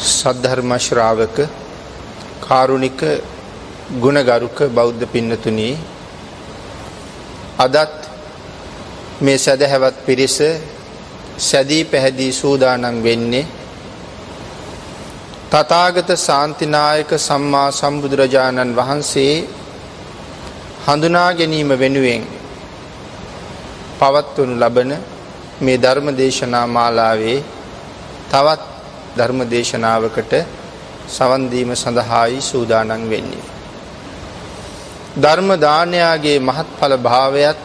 සද්ධර්ම ශ්‍රාවක කාරුණික ගුණගරුක බෞද්ධ පින්නතුනි, අදත් මේ සදහැවත් පිරිස සැදී පැහැදී සූදානම් වෙන්නේ තථාගත ශාන්තිනායක සම්මා සම්බුදුරජාණන් වහන්සේ හඳුනා ගැනීම වෙනුවෙන් පවත්වනු ලබන මේ ධර්ම දේශනා මාලාවේ තවත් ධර්ම දේශනාවකට සවන් දීම සඳහායි සූදානම් වෙන්නේ. ධර්ම දානයාගේ මහත්ඵල භාවයත්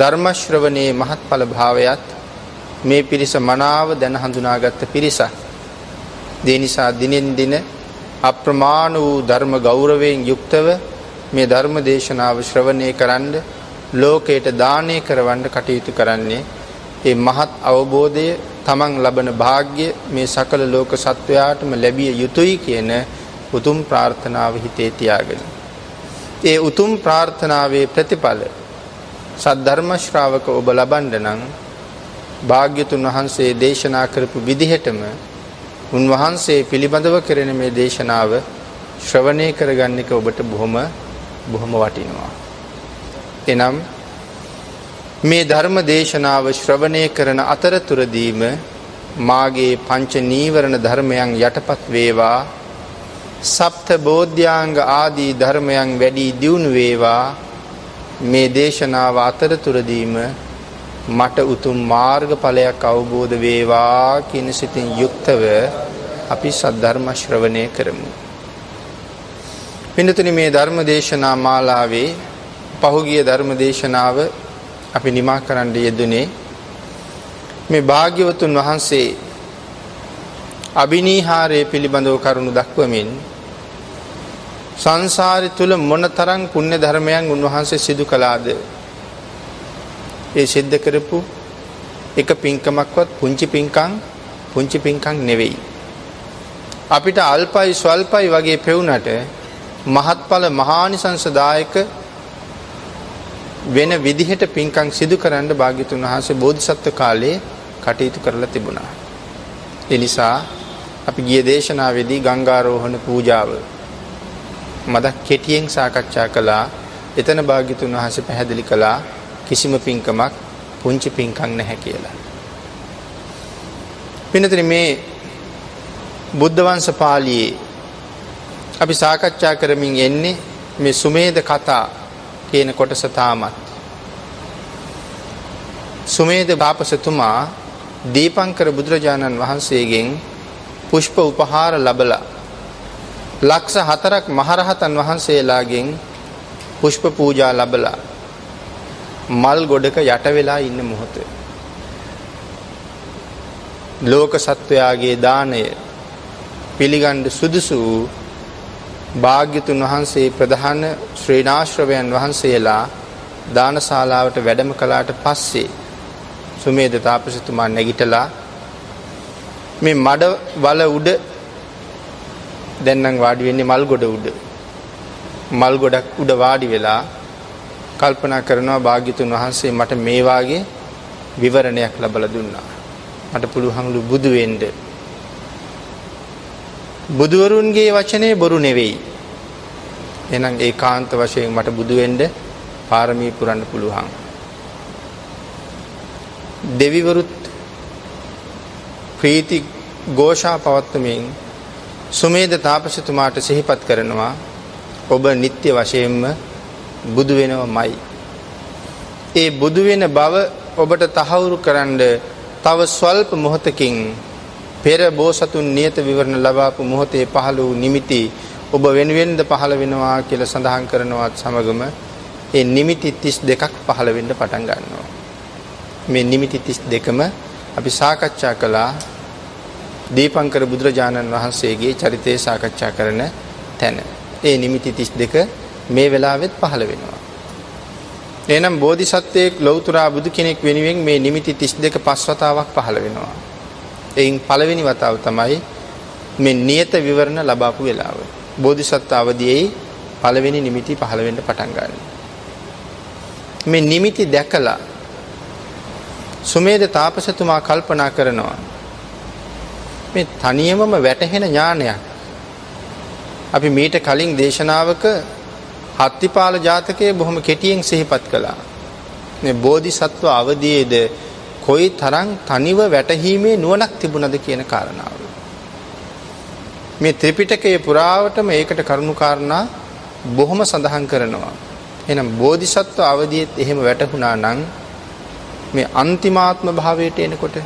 ධර්ම ශ්‍රවණයේ මහත්ඵල භාවයත් මේ පිරිස මනාව දැන හඳුනාගත් පිරිසක්. ඒ නිසා දිනෙන් දින අප්‍රමාණ වූ ධර්ම ගෞරවයෙන් යුක්තව මේ ධර්ම දේශනාව ශ්‍රවණය කරන්න, ලෝකයට දානය කරවන්න කටයුතු කරන්නේ ඒ මහත් අවබෝධය, තමන් ලබන වාග්ය මේ සකල ලෝක සත්වයාටම ලැබිය යුතුයි කියන උතුම් ප්‍රාර්ථනාව හිතේ තියාගෙන, ඒ උතුම් ප්‍රාර්ථනාවේ ප්‍රතිඵල සද්ධර්ම ශ්‍රාවක ඔබ ලබන්න නම් භාග්‍යතුන් වහන්සේ දේශනා කරපු විදිහටම උන්වහන්සේ පිළිබඳව කරන මේ දේශනාව ශ්‍රවණය කරගන්න එක ඔබට බොහොම වටිනවා. එනම් මේ ධර්ම දේශනාව ශ්‍රවණය කරන අතරතුරදීම මාගේ පංච නීවරණ ධර්මයන් යටපත් වේවා, සප්ත බෝධ්‍යාංග ආදී ධර්මයන් වැඩි දියුණු වේවා. මේ දේශනාව අතරතුරදීම මට උතුම් මාර්ගඵලයක් අවබෝධ වේවා කියන සිතින් යුක්තව අපි සද්ධර්ම ශ්‍රවණය කරමු. පින්නතුනි, මේ ධර්ම දේශනා මාලාවේ පහුගිය ධර්ම දේශනාව අපි නිමා කරන්න යෙදුනේ මේ භාග්‍යවතුන් වහන්සේ අබිනීහාරය පිළිබඳව කරුණු දක්වමින් සංසාරය තුල මොනතරම් පුණ්‍ය ධර්මයන් උන්වහන්සේ සිදු කළාද, ඒ සිද්ධ කරපු එක පින්කමක්වත් පුංචි පින්කම් නෙවෙයි. අපිට අල්පයි ස්වල්පයි වගේ පෙවුනට මහත්ඵල මහානිසංසදායක වෙන විදිහට පින්කම් සිදු කරන්න භාග්‍යතුන් වහන්සේ බෝධිසත්ව කාලේ කටයුතු කරලා තිබුණා. ඒ නිසා අපි ගිය දේශනාවේදී ගංගාරෝහණ පූජාව මම කෙටියෙන් සාකච්ඡා කළා. එතන භාග්‍යතුන් වහන්සේ පැහැදිලි කළා කිසිම පින්කමක් පුංචි පින්කම් නැහැ කියලා. පින්නතේ මේ බුද්ධ වංශ පාළියේ අපි සාකච්ඡා කරමින් යන්නේ මේ සුමේද කතා කියන කොටස. තාමත් සුමේද තාපසතුමා දීපංකර බුදුරජාණන් වහන්සේගෙන් පුෂ්ප උපහාර ලැබලා ලක්ෂ 4ක් මහරහතන් වහන්සේලාගෙන් පුෂ්ප පූජා ලැබලා මල් ගොඩක යට වෙලා ඉන්න මොහොත ලෝක සත්වයාගේ දාණය පිළිගන්න සුදුසු භාග්‍යතුන් වහන්සේ ප්‍රධාන ශ්‍රේණාශ්‍රවයන් වහන්සේලා දානශාලාවට වැඩම කළාට පස්සේ සුමේද තාපසතුමා නැගිටලා මේ මඩ වල උඩ, දැන් නම් වාඩි වෙන්නේ මල් ගොඩ උඩ, මල් ගොඩක් උඩ වාඩි වෙලා කල්පනා කරනවා භාග්‍යතුන් වහන්සේ මට මේ වාගේ විවරණයක් ලැබලා දුන්නා. මට පුළුවන්ලු බුදු වෙන්න. බුදුවරුන්ගේ වචනේ බොරු නෙවෙයි. එහෙනම් ඒකාන්ත වශයෙන් මට බුදු වෙන්න පාරමී පුරන්න පුළුවන්. දෙවිවරුත් ප්‍රීති ഘോഷා පවත්වමින් සුමේද තාපසතුමාට සිහිපත් කරනවා, ඔබ නිත්‍ය වශයෙන්ම බුදු වෙනවමයි. ඒ බුදු වෙන බව ඔබට තහවුරු කරන්න තව ස්වල්ප මොහොතකින් පෙර බෝසතුන් නියත විවරණ ලබාපු මොහොතේ පහළ වූ නිමිති ඔබ වෙනුවෙන්ද පහළ වෙනවා කියලා සඳහන් කරනවත් සමගම ඒ නිමිති 32ක් පහළ වෙන්න පටන් ගන්නවා. මේ නිමිති 32ම අපි සාකච්ඡා කළා දීපංකර බුදුරජාණන් වහන්සේගේ චරිතය සාකච්ඡා කරන තැන. ඒ නිමිති 32 මේ වෙලාවෙත් පහළ වෙනවා. එහෙනම් බෝධිසත්වයෙක් ලෞතර බුදු කෙනෙක් වෙනුවෙන් මේ නිමිති 32 පස්වතාවක් පහළ වෙනවා. එයින් පළවෙනි වතාව තමයි මේ නියත විවරණ ලබාපු වෙලාව. බෝධිසත්ව අවදියේ පළවෙනි නිමිති පහළ වෙන්න පටන් ගන්නවා. මේ නිමිති දැකලා සුමේද තාපසතුමා කල්පනා කරනවා මේ තනියමම වැටහෙන ඥානයක්. අපි මීට කලින් දේශනාවක හත්තිපාල ජාතකයේ බොහොම කෙටියෙන් සිහිපත් කළා. මේ බෝධිසත්ව අවදීයේද කොයි තරම් තනිව වැටහීමේ නුවණක් තිබුණද කියන කාරණාව. මේ ත්‍රිපිටකයේ පුරාවටම ඒකට කරුණු කාරණා බොහොම සඳහන් කරනවා. එහෙනම් බෝධිසත්ව අවදීයේත් එහෙම වැටහුණා නම් මේ අන්තිමාත්ම භාවයට එනකොට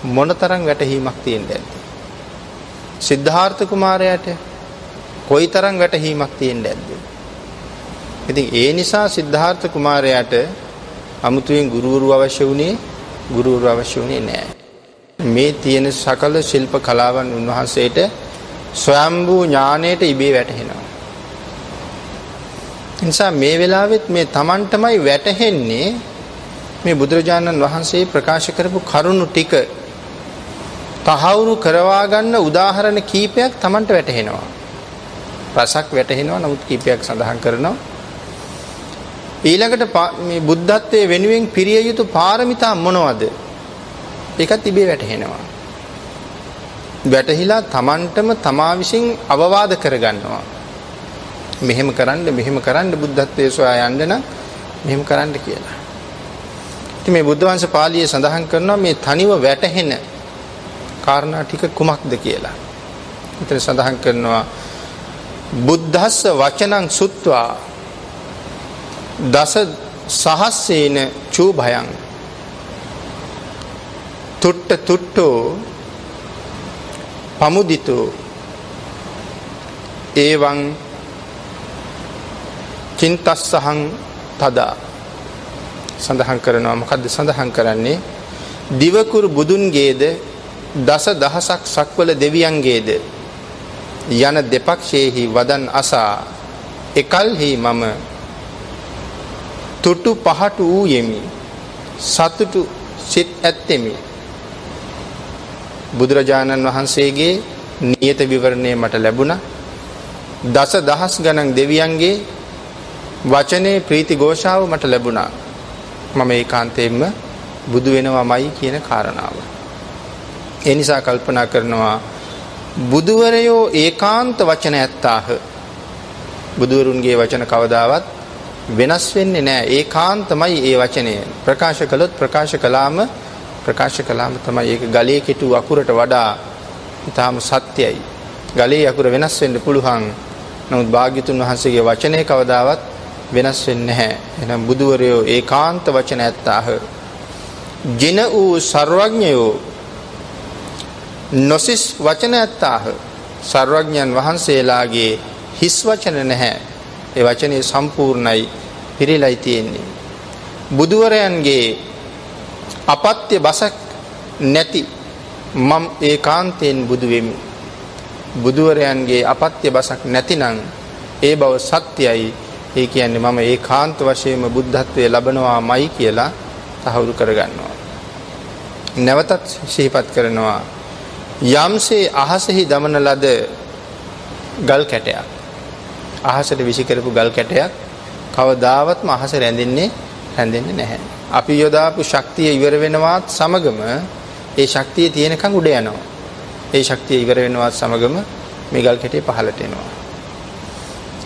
මොනතරම් වැටහීමක් තියෙන්නේ නැද්ද? සිද්ධාර්ථ කුමාරයාට කොයිතරම් වැටහීමක් තියෙන්නේ නැද්ද? ඉතින් ඒ නිසා සිද්ධාර්ථ කුමාරයාට අමුතුවෙන් ගුරුවරු අවශ්‍ය වුණේ නැහැ. මේ තියෙන සකල ශිල්ප කලාවන් උන්වහන්සේට ස්වයම්භූ ඥාණයට ඉබේ වැටහෙනවා. ඒ නිසා මේ වෙලාවෙත් මේ Tamanටමයි වැටහෙන්නේ මේ බුදුරජාණන් වහන්සේ ප්‍රකාශ කරපු කරුණු ටික තහවුරු කරවා ගන්න උදාහරණ කීපයක් Tamanට වැටහෙනවා. රසක් වැටහෙනවා, නමුත් කීපයක් සඳහන් කරනවා. ඊළඟට මේ බුද්ධත්වයේ වෙනුවෙන් පිරිය යුතු පාරමිතා මොනවද? ඒකත් ඉබේ වැටහෙනවා. වැටහිලා Tamanටම තමා විසින් අවවාද කරගන්නවා. මෙහෙම කරන්න බුද්ධත්වයේ සොයා යන්න නම් මෙහෙම කරන්න කියලා. ඉතින් මේ බුද්ධ වංශ පාළියේ සඳහන් කරනවා මේ තනිව වැටහෙන කාරණා ටික කුමක්ද කියලා. උතන සඳහන් කරනවා බුද්ධස්ස වචනං සුත්වා දස සහස්සේන චූභයං තුට්ටෝ පමුදිතෝ එවං චින්තස්සහං තදා. සඳහන් කරනවා මොකද්ද සඳහන් කරන්නේ? දිවකුරු බුදුන්ගේද දස දහසක් සක්වල දෙවියන්ගේද යන දෙපක්ෂයේහි වදන් අසා එකල්හි මම තුටු පහටු වූ යෙමි, සතුටු සිත් ඇත්තෙමි. බුදුරජාණන් වහන්සේගේ නියත විවරණය මට ලැබුණා. දස දහස් ගණන් දෙවියන්ගේ වචනේ ප්‍රීති ഘോഷාව මට ලැබුණා. මම ඒකාන්තයෙන්ම බුදු වෙනවමයි කියන කාරණාව. ඒ නිසා කල්පනා කරනවා බුදුවරයෝ ඒකාන්ත වචන ඇත්තාහ. බුදුවරුන්ගේ වචන කවදාවත් වෙනස් වෙන්නේ නැහැ. ඒකාන්තමයි ඒ වචනය. ප්‍රකාශ කළාම තමයි ඒක ගලේ කෙටු අකුරට වඩා ඊටාම සත්‍යයි. ගලේ අකුර වෙනස් වෙන්න පුළුවන්. නමුත් භාග්‍යතුන් වහන්සේගේ වචනේ කවදාවත් වෙනස් වෙන්නේ නැහැ. එහෙනම් බුදුවරයෝ ඒකාන්ත වචන ඇත්තාහ. ජින වූ සර්වඥයෝ නොසිස් වචන ඇත්තාහ. සර්වඥයන් වහන්සේලාගේ හිස් වචන නැහැ. ඒ වචනේ සම්පූර්ණයි, පිරීලයි තියෙන්නේ. බුදුවරයන්ගේ අපත්‍ය බසක් නැති මම ඒකාන්තයෙන් බුදු වෙමි. බුදුවරයන්ගේ අපත්‍ය බසක් නැතිනම් ඒ බව සත්‍යයි. ඒ කියන්නේ මම ඒකාන්ත වශයෙන්ම බුද්ධත්වයේ ලබනවාමයි කියලා තහවුරු කරගන්නවා. නැවතත් සිහිපත් කරනවා යම්සේ අහසෙහි දමන ලද ගල් කැටයක්, අහසට විසි කරපු ගල් කැටයක් කවදාවත්ම අහස රැඳෙන්නේ නැහැ. අපි යොදාපු ශක්තිය ඉවර වෙනවත් සමගම ඒ ශක්තිය තියෙනකන් උඩ යනවා. ඒ ශක්තිය ඉවර වෙනවත් සමගම මේ ගල් කැටේ පහළට එනවා.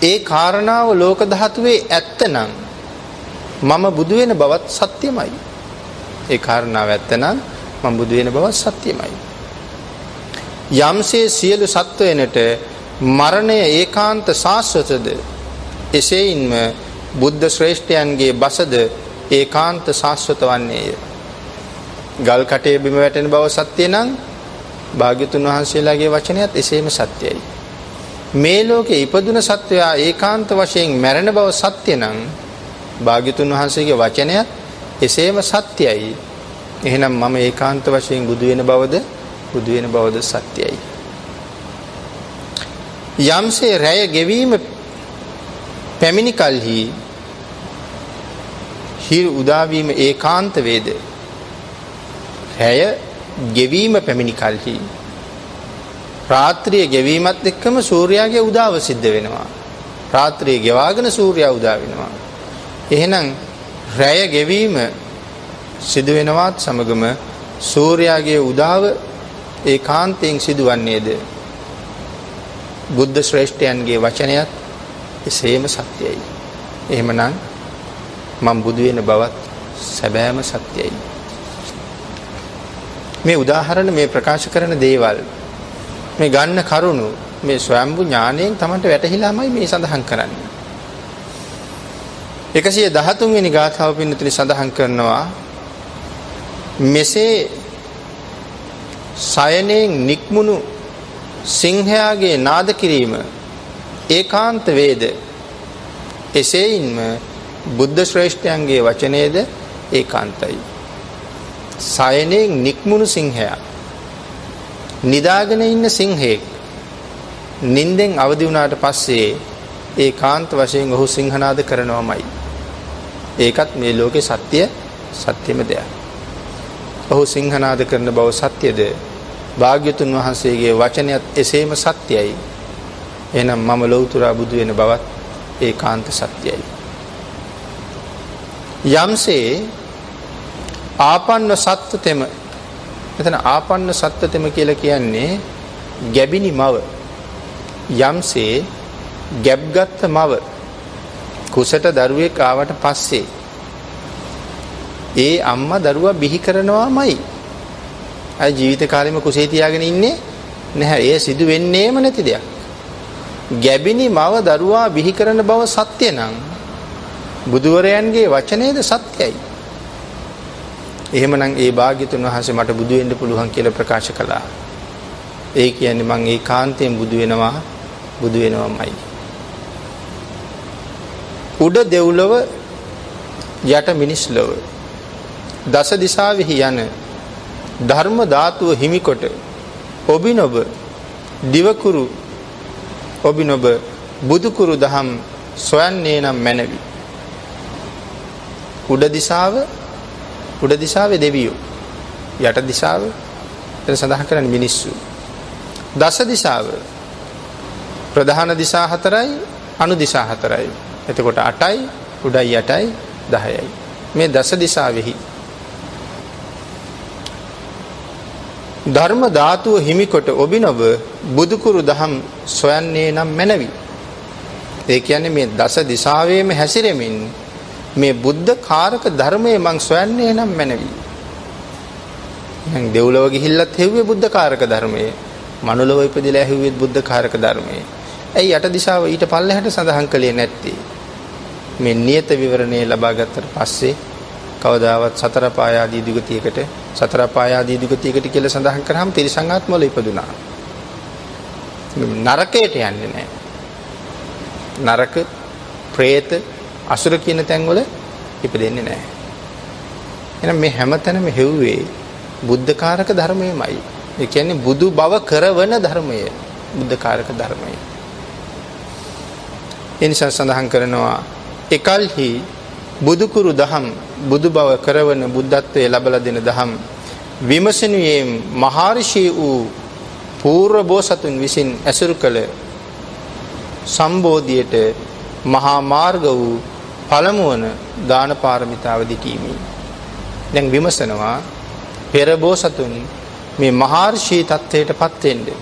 ඒ කාරණාව ලෝක ධාතුවේ ඇත්තනම් මම බුදු වෙන බවත් සත්‍යමයි. ඒ කාරණාව ඇත්තනම් මම බුදු වෙන බවත් සත්‍යමයි. යම්සේ සියලු සත්වයනට මරණය ඒකාන්ත සාස්වතද එසේයින්ම බුද්ධ ශ්‍රේෂ්ඨයන්ගේ බසද ඒකාන්ත සාස්වත වන්නේය. ගල් කටේ බිම වැටෙන බව සත්‍ය නම් භාග්‍යතුන් වහන්සේලාගේ වචනයත් එසේම සත්‍යයි. මේ ලෝකේ ඉපදුන සත්වයා ඒකාන්ත වශයෙන් මැරෙන බව සත්‍ය නම් භාග්‍යතුන් වහන්සේගේ වචනයත් එසේම සත්‍යයි. එහෙනම් මම ඒකාන්ත වශයෙන් බුදු වෙන බවද සත්‍යයි. යම්සේ රැය ගෙවීම පැමිණි කලෙහි හිරු උදාවීම ඒකාන්ත වේද. රැය ගෙවීම පැමිණි කලෙහි රාත්‍රිය ගෙවීමත් එක්කම සූර්යාගේ උදාව සිද්ධ වෙනවා. රාත්‍රිය ගෙවාගෙන සූර්යා උදා වෙනවා. එහෙනම් රැය ගෙවීම සිදු වෙනවත් සමගම සූර්යාගේ උදාව ඒකාන්තයෙන් සිදුවන්නේද බුද්ධ ශ්‍රේෂ්ඨයන්ගේ වචනයත් එසේම සත්‍යයි. එහෙමනම් මම බුදු වෙන බවත් සැබෑම සත්‍යයි. මේ උදාහරණ මේ ප්‍රකාශ කරන දේවල් මේ ගන්න කරුණු මේ ස්වයම්බු ඥාණයෙන් තමන්ට වැටහිලාමයි මේ සඳහන් කරන්නේ. 113 වෙනි ගාථාව පින්නතුනි සඳහන් කරනවා මෙසේ සයනෙන් නික්මුණු සිංහයාගේ නාද කිරීම ඒකාන්ත වේද එසේයින්ම බුද්ධ ශ්‍රේෂ්ඨයන්ගේ වචනේද ඒකාන්තයි. සයනෙන් නික්මුණු සිංහයා නිදාගෙන ඉන්න සිංහෙක් නිින්දෙන් අවදි වුණාට පස්සේ ඒකාන්ත වශයෙන් ඔහු සිංහනාද කරනවාමයි. ඒකත් මේ ලෝකේ සත්‍යම දෙයක්. ඔහු සිංහනාද කරන බව සත්‍යද? භාග්‍යතුන් වහන්සේගේ වචනයත් එසේම සත්‍යයි. එහෙනම් මම ලෞතුරා බුදු වෙන බවත් ඒකාන්ත සත්‍යයි. යම්සේ ආපන්න සත්ත්‍තෙම, එතන ආපන්න සත්ත්‍තෙම කියලා කියන්නේ ගැබිනි මව. යම්සේ ගැබ්ගත් මව කුසට දරුවෙක් ආවට පස්සේ ඒ අම්මා දරුවා බිහි කරනවාමයි. අය ජීවිත කාලෙම කුසේ තියාගෙන ඉන්නේ නැහැ. ඒ සිදු වෙන්නේම නැති දෙයක්. ගැබිනි මව දරුවා බිහි කරන බව සත්‍ය නම් බුදුවරයන්ගේ වචනේද සත්‍යයි. එහෙමනම් ඒ භාග්‍යතුන් වහන්සේ මට බුදු වෙන්න පුළුවන් කියලා ප්‍රකාශ කළා. ඒ කියන්නේ මම ඒකාන්තයෙන් බුදු වෙනවාමයි. උඩ දෙව්ලොව යට මිනිස් ලොව දස දිසාවෙහි යන ධර්ම ධාතුව හිමිකොට ඔබිනොබ දිවකුරු ඔබිනොබ බුදුකුරු දහම් සොයන්නේ නම් මැනවි. උඩ දිසාවේ දෙවියෝ, යට දිසාව එතන සඳහන් කරන්නේ මිනිස්සු. දස දිසාව ප්‍රධාන දිසා 4යි අනු දිසා 4යි. එතකොට 8යි උඩයි 8යි 10යි. මේ දස දිසාවෙහි ධර්ම ධාතුව හිමිකොට ඔබිනොබ බුදුකුරු දහම් සොයන්නේ නම් මැනවි. ඒ කියන්නේ මේ දස දිසාවේම හැසිරෙමින් මේ බුද්ධ කාරක ධර්මයේ මං සොයන්නේ නම් මැනවි. මං දෙව්ලොව ගිහිල්ලත් හෙව්වේ බුද්ධ කාරක ධර්මයේ. මනුලොව ඉපදිලා හෙව්වෙත් බුද්ධ කාරක ධර්මයේ. ඇයි යට දිශාව ඊට පල්ලෙහාට සඳහන් කළේ නැත්තේ? මේ නියත විවරණේ ලබා ගත්තට පස්සේ කවදාවත් සතර පායාදී දුගතියකට කියලා සඳහන් කරාම තිරිසන් ආත්මවල ඉපදුනා. නරකයට යන්නේ නැහැ. නරක, പ്രേත, අසුර කියන තැන්වල ඉපදෙන්නේ නැහැ. එහෙනම් මේ හැමතැනම හෙව්වේ බුද්ධකාරක ධර්මයමයි. ඒ කියන්නේ බුදු බව කරවන ධර්මය, බුද්ධකාරක ධර්මය. ඒ නිසා සඳහන් කරනවා එකල්හි බුදුකුරු දහම්, බුදු බව කරවන බුද්ධත්වයේ ලබලා දෙන දහම් විමසනුයේ මහර්ෂි වූ පූර්ව බෝසතුන් විසින් ඇසුරු කළ සම්බෝධියට මහා මාර්ග වූ පළමුවන දාන පාරමිතාව දිටීමි. දැන් විමසනවා පෙර බෝසතුන් මේ මහර්ෂි තත්ත්වයටපත් වෙන්නේ.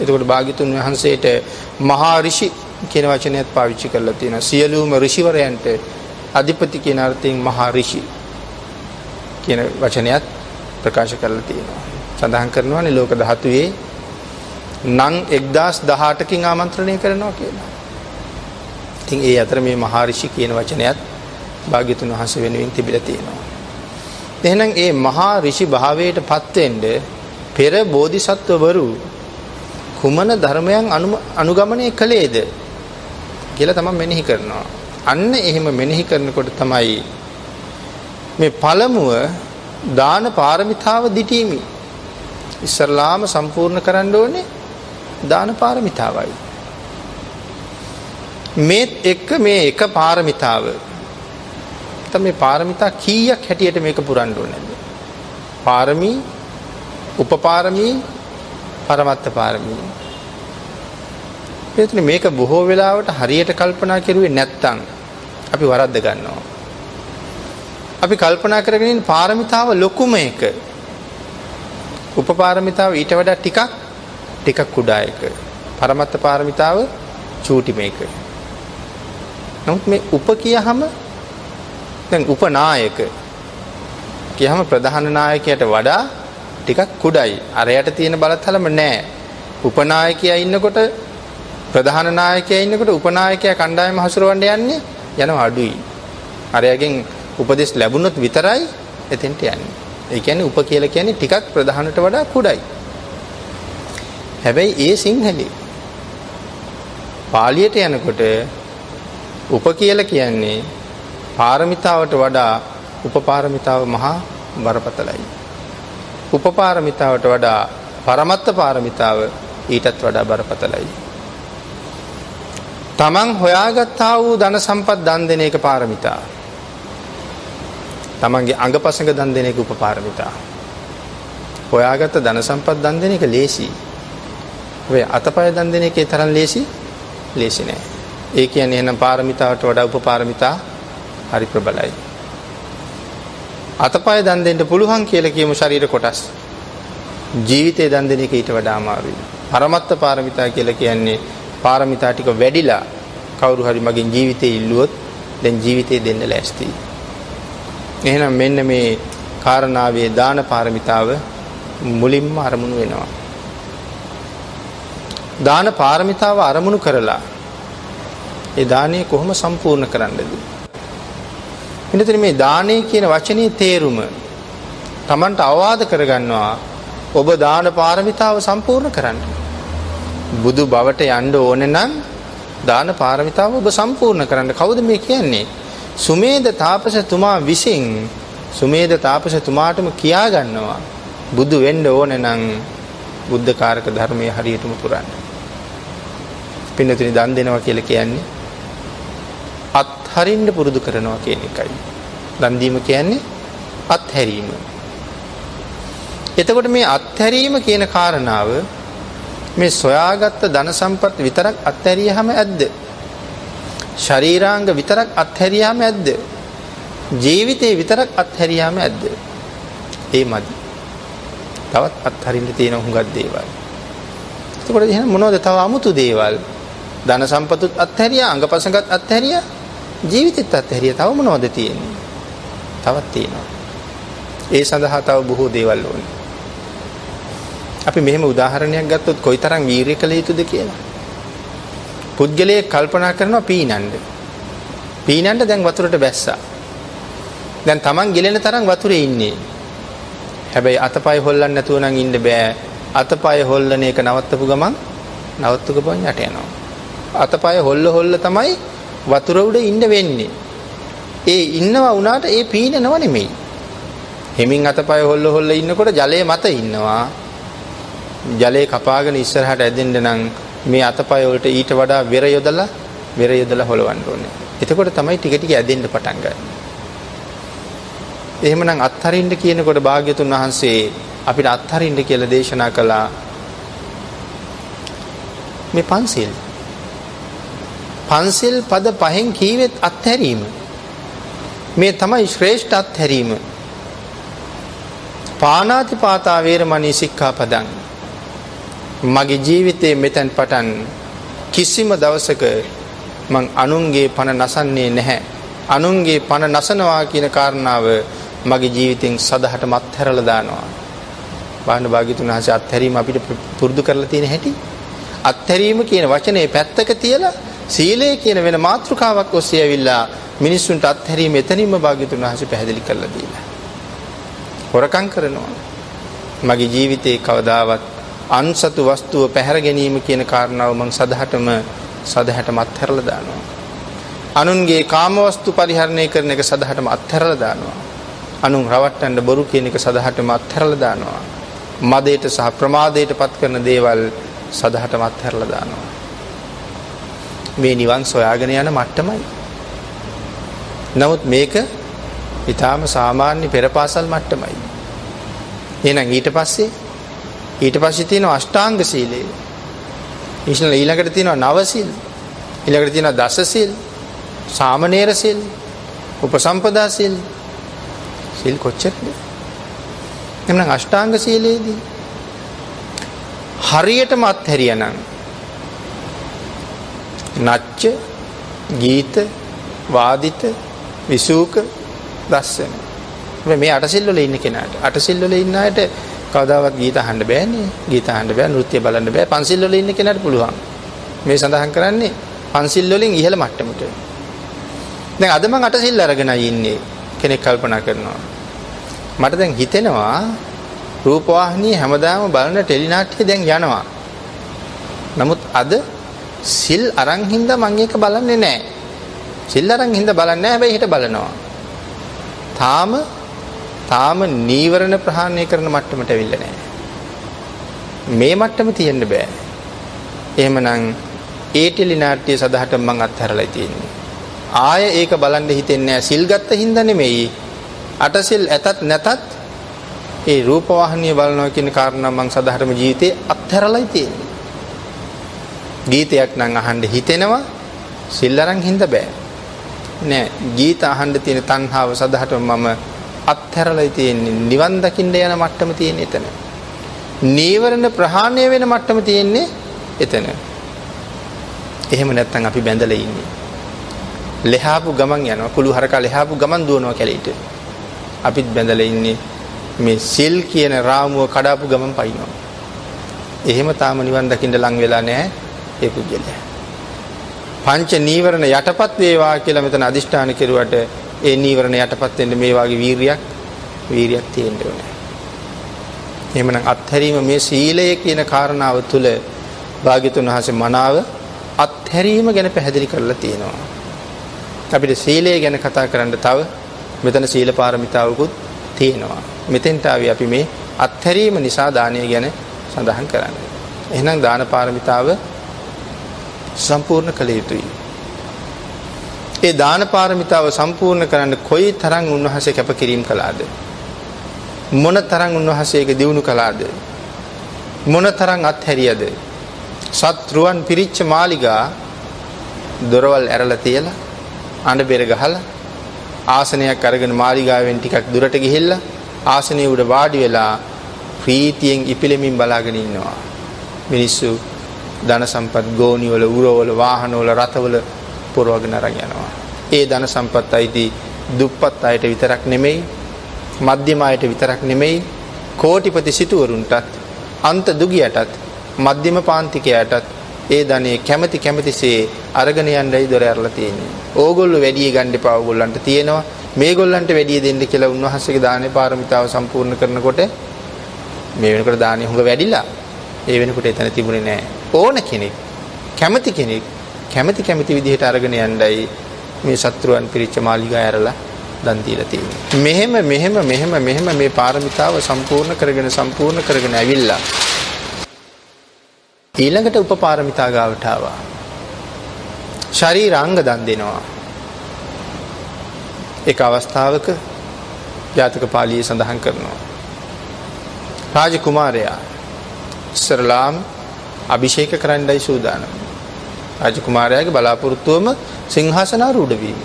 එතකොට භාග්‍යතුන් වහන්සේට මහර්ෂි කියන වචනයත් පාවිච්චි කරලා තියෙනවා. සියලුම ඍෂිවරයන්ට අධිපති කියන අර්ථයෙන් මහර්ෂි කියන වචනයත් ප්‍රකාශ කරලා තියෙනවා. සඳහන් කරනවානේ ලෝක ධාතුවේ නම් 1018කින් ආමන්ත්‍රණය කරනවා කියලා. ඉතින් ඒ අතර මේ මහර්ෂි කියන වචනයත් භාග්‍යතුන් වහන්සේ වෙනුවෙන් තිබිලා තියෙනවා. එහෙනම් ඒ මහා ඍෂි භාවයටපත් වෙන්න පෙර බෝධිසත්වවරු කුමන ධර්මයන් අනුගමනය කළේද කියලා තමයි මෙනෙහි කරනවා. අන්න එහෙම මෙනෙහි කරනකොට තමයි මේ පළමුව දාන පාරමිතාව දිටීමි. ඉස්සරලාම සම්පූර්ණ කරන්න ඕනේ දාන පාරමිතාවයි. මේත් එක්ක මේ එක පාරමිතාව තමයි පාරමිතා කීයක් හැටියට මේක පුරන්න ඕනේ නැද්ද? පාරමී, උපපාරමී, පරමත්ත පාරමී. ඒත් මේක බොහෝ වෙලාවට හරියට කල්පනා කරුවේ නැත්තම් අපි වරද්ද ගන්නවා. අපි කල්පනා කරගෙන ඉන්න පාරමිතාව ලොකුම එක. උපපාරමිතාව ඊට වඩා ටිකක් කුඩා එක. පරමත්ත පාරමිතාව චූටිම එක. නමුත් මේ උප කියහම දැන් උපනායක කියහම ප්‍රධාන නායකයට වඩා ටිකක් කුඩයි. අරයට තියෙන බලතලම නැහැ. උපනායකයා ඉන්නකොට ප්‍රධාන නායකයා ඉන්නකොට උපනායකයා කණ්ඩායම හසුරවන්න යනවා අඩුයි. අරයගෙන් උපදෙස් ලැබුණොත් විතරයි එතෙන්ට යන්නේ. ඒ කියන්නේ උප කියලා කියන්නේ ටිකක් ප්‍රධානට වඩා කුඩයි. හැබැයි ඒ සිංහලේ පාලියට යනකොට උප කියලා කියන්නේ පාරමිතාවට වඩා උපපාරමිතාව මහා බරපතලයි. උපපාරමිතාවට වඩා පරමත්ත පාරමිතාව ඊටත් වඩා බරපතලයි. තමන් හොයාගත්තා වූ ධන සම්පත් දන් දෙන එක පාරමිතා. තමන්ගේ අංගපසංග දන් දෙන එක උපපාරමිතා. හොයාගත්ත ධන සම්පත් දන් දෙන එක ලේසි. ඔය අතපය දන් දෙන එකේ තරම් ලේසි නෑ. ඒ කියන්නේ එහෙනම් පාරමිතාවට වඩා උපපාරමිතා හරි ප්‍රබලයි. අතපය දන් දෙන්න පුළුවන් කියලා කියමු ශරීර කොටස්. ජීවිතේ දන් දෙන එක ඊට වඩා අමාරුයි. පරමත්ත පාරමිතා කියලා කියන්නේ පාරමිතා ටික වැඩිලා කවුරු හරි මගෙන් ජීවිතේ ඉල්ලුවොත් දැන් ජීවිතේ දෙන්න ලෑස්තියි. එහෙනම් මෙන්න මේ කාරණාවේ දාන පාරමිතාව මුලින්ම අරමුණු වෙනවා. දාන පාරමිතාව අරමුණු කරලා ඒ දානය කොහොම සම්පූර්ණ කරන්නද? එනිතර මේ දානය කියන වචනේ තේරුම Tamanට අවවාද කරගන්නවා. ඔබ දාන පාරමිතාව සම්පූර්ණ කරන්න. බුදු බවට යන්න ඕනේ නම් දාන පාරමිතාව ඔබ සම්පූර්ණ කරන්න. කවුද මේ කියන්නේ? සුමේද තාපසතුමා විසින් සුමේද තාපසතුමාටම කියා ගන්නවා බුදු වෙන්න ඕනේ නම් බුද්ධ කාරක ධර්මයේ හරියටම පුරන්න. පින්නතුනි දන් දෙනවා කියලා කියන්නේ අත්හරින්න පුරුදු කරනවා කියන එකයි. දන් දීම කියන්නේ අත්හැරීම. එතකොට මේ අත්හැරීම කියන කාරණාව මේ සොයාගත්ත ධන සම්පත් විතරක් අත්හැරියාම ඇද්ද? ශරීරාංග විතරක් අත්හැරියාම ඇද්ද? ජීවිතේ විතරක් අත්හැරියාම ඇද්ද? ඒ මදි. තවත් අත්හරින්න තියෙන හුඟක් දේවල්. එතකොට එහෙනම් මොනවද තව 아무තු දේවල්? ධන සම්පතුත් අත්හැරියා, අංගපසංගත් අත්හැරියා, ජීවිතෙත් අත්හැරියා. තව මොනවද තියෙන්නේ? තවත් තියෙනවා. ඒ සඳහා තව බොහෝ දේවල් ඕනේ. අපි මෙහෙම උදාහරණයක් ගත්තොත් කොයිතරම් වීරිය කළ යුතුද කියලා. පුද්ගලයෙක් කල්පනා කරනවා පීනන්න දැන් වතුරට බැස්සා. දැන් Taman ගිලෙන තරම් වතුරේ ඉන්නේ. හැබැයි අතපය හොල්ලන්න නැතුව නම් ඉන්න බෑ. අතපය හොල්ලන එක නවත්තපු ගමන් යට යනවා. අතපය හොල්ල තමයි වතුර උඩ ඉන්න වෙන්නේ. ඒ ඉන්නවා වුණාට ඒ පීනනව නෙමෙයි. හිමින් අතපය හොල්ල ඉන්නකොට ජලයේ මත ඉන්නවා. ජලයේ කපාගෙන ඉස්සරහට ඇදෙන්න නම් මේ අතපය වලට ඊට වඩා වෙර යොදලා හොලවන්න ඕනේ. එතකොට තමයි ටික ටික ඇදෙන්න පටන් ගන්නේ. එහෙමනම් අත්හරින්න කියනකොට භාග්‍යතුන් වහන්සේ අපිට අත්හරින්න කියලා දේශනා කළා මේ පන්සිල් පද පහෙන් කීවෙත් අත්හැරීම. මේ තමයි ශ්‍රේෂ්ඨ අත්හැරීම. පාණාතිපාතා වේරමණී සික්ඛාපදං. මගේ ජීවිතයේ මෙතෙන් පටන් කිසිම දවසක මං අනුන්ගේ පණ නසන්නේ නැහැ. අනුන්ගේ පණ නසනවා කියන කාරණාව මගේ ජීවිතෙන් සදහටම අත්හැරලා දානවා. බාහන භාග්‍යතුන් වහන්සේ අත්හැරීම අපිට පුරුදු කරලා තියෙන හැටි. අත්හැරීම කියන වචනේ පැත්තක තියලා සීලය කියන වෙන මාතෘකාවක් ඔස්සේ ඇවිල්ලා මිනිස්සුන්ට අත්හැරීම එතනින්ම භාග්‍යතුන් වහන්සේ පැහැදිලි කරලා දීලා. හොරකම් කරනවා. මගේ ජීවිතේ කවදාවත් අන්සතු වස්තුව පැහැර ගැනීම කියන කාරණාව මම සදහටම අත්හැරලා දානවා. අනුන්ගේ කාමවස්තු පරිහරණය කරන එක සදහටම අත්හැරලා දානවා. අනුන් රවට්ටන්න බොරු කියන එක සදහටම අත්හැරලා දානවා. මදයට සහ ප්‍රමාදයට පත් කරන දේවල් සදහටම අත්හැරලා දානවා. මේ නිවන් සොයාගෙන යන මට්ටමයි. නමුත් මේක ඊටාම සාමාන්‍ය පෙරපාසල් මට්ටමයි. එහෙනම් ඊට පස්සේ තියෙනවා අෂ්ටාංග සීලය. ඊළඟට තියෙනවා නව සීල්. ඊළඟට තියෙනවා දස සීල්, සාමණේර සීල්, උපසම්පදා සීල්. සීල් කොච්චරද? එම්නම් අෂ්ටාංග සීලයේදී හරියටම අත්හැරියනම් නච්ච, ගීත, වාදිත, විසූක, දස්සන. මේ අටසිල් වල ඉන්න කෙනාට අටසිල් වල ඉන්න අයට කවදාවත් ගීත අහන්න බෑනේ. ගීත අහන්න බෑ, නෘත්‍ය බලන්න බෑ. පන්සිල් වල ඉන්න කෙනාට පුළුවන්. මේ සඳහන් කරන්නේ පන්සිල් වලින් ඉහළ මට්ටමට. දැන් අද මම අටසිල් අරගෙනයි ඉන්නේ. කෙනෙක් කල්පනා කරනවා. මට දැන් හිතෙනවා රූපවාහිනිය හැමදාම බලන ටෙලි නාට්‍ය දැන් යනවා. නමුත් අද සිල් අරන් හින්දා මම ඒක බලන්නේ නැහැ. සිල් අරන් හින්දා බලන්නේ නැහැ. හැබැයි හිට බලනවා. තාම නීවරණ ප්‍රහාණය කරන මට්ටමට ඇවිල්ලා නැහැ. මේ මට්ටම තියෙන්න බෑ. එහෙමනම් ඒ ටෙලි නාට්‍ය සදහට මම අත්හැරලා තියෙන්නේ. ආය ඒක බලන්න හිතෙන්නේ නැහැ. සිල් ගත්ත හින්දා නෙමෙයි. අටසිල් ඇතත් නැතත් ඒ රූපවාහිනිය බලනවා කියන කාරණා මම සදහටම ජීවිතේ අත්හැරලායි තියෙන්නේ. ගීතයක් නම් අහන්න හිතෙනවා. සිල් අරන් හින්දා බෑ. නෑ, ගීත අහන්න තියෙන තණ්හාව සදහටම මම අත්හැරලායි තියෙන්නේ. නිවන් දකින්න යන මට්ටම තියෙන්නේ එතන. නීවරණ ප්‍රහාණය වෙන මට්ටම තියෙන්නේ එතන. එහෙම නැත්නම් අපි බැඳලා ඉන්නේ. ලෙහාපු ගමන් යනවා. කුළු හරකා ලෙහාපු ගමන් දුවනවා කැලේට. අපිත් බැඳලා ඉන්නේ මේ සිල් කියන රාමුව කඩාපු ගමන් පයින්නවා. එහෙම තාම නිවන් දකින්න ලං වෙලා නැහැ ඒ පුජ්‍යලයා. පංච නීවරණ යටපත් වේවා කියලා මෙතන අදිෂ්ඨාන කෙරුවට ඒ නීවරණ යටපත් වෙන්න මේ වාගේ වීරියක් තියෙන්න ඕනේ. එහෙමනම් අත්හැරීම මේ සීලය කියන කාරණාව තුළ භාග්‍යතුන් වහන්සේ මනාව අත්හැරීම ගැන පැහැදිලි කරලා තියෙනවා. අපිට සීලය ගැන කතා කරන්න තව මෙතන සීල පාරමිතාවකුත් තියෙනවා. මෙතෙන්ට ආවි අපි මේ අත්හැරීම නිසා දානය ගැන සඳහන් කරන්නේ. එහෙනම් දාන පාරමිතාව සම්පූර්ණ කළ යුතුයි. ඒ දාන පාරමිතාව සම්පූර්ණ කරන්න කොයි තරම් උන්වහන්සේ කැපකිරීම කළාද? මොන තරම් උන්වහන්සේ ඒක දියුණු කළාද? මොන තරම් අත්හැරියද? සත්‍රුවන් පිරිච්ච මාලිගා දොරවල් ඇරලා තියලා අඬ බෙර ගහලා ආසනයක් අරගෙන මාලිගාවෙන් ටිකක් දුරට ගිහිල්ලා ආසනයේ උඩ වාඩි වෙලා ප්‍රීතියෙන් ඉපිලෙමින් බලාගෙන ඉන්නවා. මිනිස්සු ධන සම්පත් ගෝණිවල, උරවල, වාහනවල, රථවල පුරවගෙන අරන් යනවා. ඒ ධන සම්පත් අයිති දුප්පත් අයට විතරක් නෙමෙයි, මධ්‍යම අයට විතරක් නෙමෙයි, කෝටිපති සිටුවරුන්ටත්, අන්ත දුගියටත්, මධ්‍යම පාන්තිකයටත් ඒ ධනෙ කැමැතිසේ අරගෙන යන්නයි දොර ඇරලා තියෙන්නේ. ඕගොල්ලෝ වැඩි ගන්න එපා, ඕගොල්ලන්ට තියෙනවා. මේගොල්ලන්ට වැඩි දෙන්න කියලා උන්වහන්සේගේ දානේ පාරමිතාව සම්පූර්ණ කරනකොට මේ වෙනකොට දානේ හුඟ වැඩිලා. ඒ වෙනකොට එතන තිබුණේ නැහැ. ඕන කෙනෙක් කැමැති විදිහට අරගෙන යන්නයි මේ සත්‍රුවන් පිරිච්ච මාලිගා ඇරලා දන් දීලා තියෙන්නේ. මෙහෙම මේ පාරමිතාව සම්පූර්ණ කරගෙන ඇවිල්ලා ඊළඟට උපපාරමිතා ගාවට ආවා. ශරීරාංග දන් දෙනවා. එක අවස්ථාවක ජාතක පාළියේ සඳහන් කරනවා. රාජකුමාරයා ඉස්සරලාම අභිෂේක කරන්නයි සූදානම්. රාජකුමාරයාගේ බලාපොරොත්තුවම සිංහාසනාරූඪ වීම.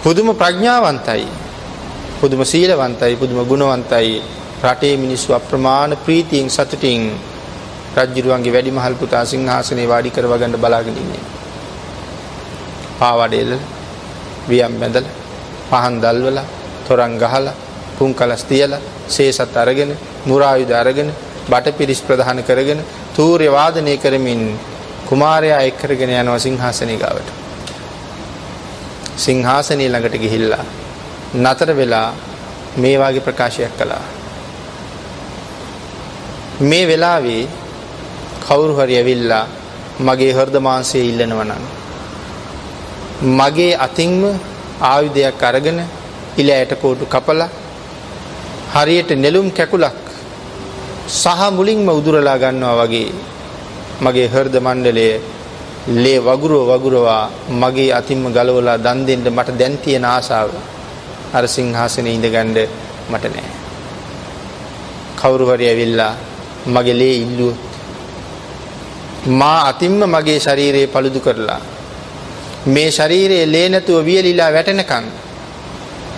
පුදුම ප්‍රඥාවන්තයි, පුදුම සීලවන්තයි, පුදුම ගුණවන්තයි. රටේ මිනිස්සු අප්‍රමාණ ප්‍රීතියෙන් සතුටින් රජුරුවන්ගේ වැඩිමහල් පුතා සිංහාසනේ වාඩි කරව ගන්න බලාගෙන ඉන්නේ. පාවඩේල වියම් බැඳලා, පහන් දල්වලා, තොරන් ගහලා, පුන්කලස් තියලා, සේසත් අරගෙන, මුරායුධ අරගෙන, බටපිරිස් ප්‍රදාන කරගෙන, තූර්ය වාදනය කරමින් කුමාරයා එක් කරගෙන යනවා සිංහාසනේ ගාවට. සිංහාසනේ ළඟට ගිහිල්ලා නතර වෙලා මේ වාගේ ප්‍රකාශයක් කළා. මේ වෙලාවේ කවුරු හරි ඇවිල්ලා මගේ හෘද මාංශය ඉල්ලනවා නම් මගේ අතින්ම ආයුධයක් අරගෙන ඉලයට කෝටු කපලා හරියට නෙළුම් කැකුලක් සහ මුලින්ම උදුරලා ගන්නවා වගේ මගේ හෘද මණ්ඩලයේ ලේ වගුරවා මගේ අතින්ම ගලවලා දන් දෙන්න මට දැන් තියෙන ආසාව අර සිංහාසනේ ඉඳගන්න මට නෑ. කවුරු හරි ඇවිල්ලා මගේ ලේ ඉල්ලුවොත් මා අතින්ම මගේ ශරීරය පළුදු කරලා මේ ශරීරයේ ලේ නැතුව වියලිලා වැටෙනකන්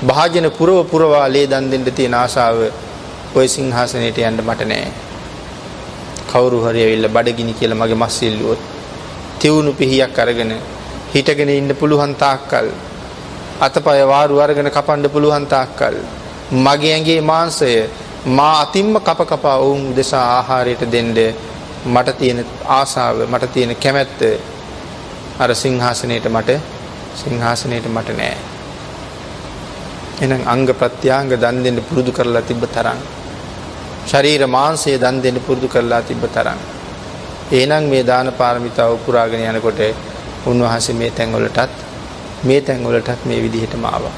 භාජන පුරවා ලේ දන් දෙන්න තියෙන ආසාව ওই සිංහාසනයට යන්න මට නෑ. කවුරු හරි ඇවිල්ලා බඩගිනි කියලා මගේ මස් ඉල්ලුවොත් තියුණු පිහියක් අරගෙන හිටගෙන ඉන්න පුළුවන් තාක්කල් අතපය වාරු අරගෙන කපන්න පුළුවන් තාක්කල් මගේ ඇඟේ මාංශය මා අතින්ම කප වුන් උදෙසා ආහාරයට දෙන්න මට තියෙන ආසාව මට තියෙන කැමැත්ත අර සිංහාසනයේට මට නෑ. එහෙනම් අංග ප්‍රත්‍යාංග දන් දෙන්න පුරුදු කරලා තිබ්බ තරම් ශරීර මාංශය දන් දෙන්න පුරුදු කරලා තිබ්බ තරම් එහෙනම් මේ දාන පාරමිතාව පුරාගෙන යනකොට උන්වහන්සේ මේ තැන්වලටත් මේ විදිහටම ආවා.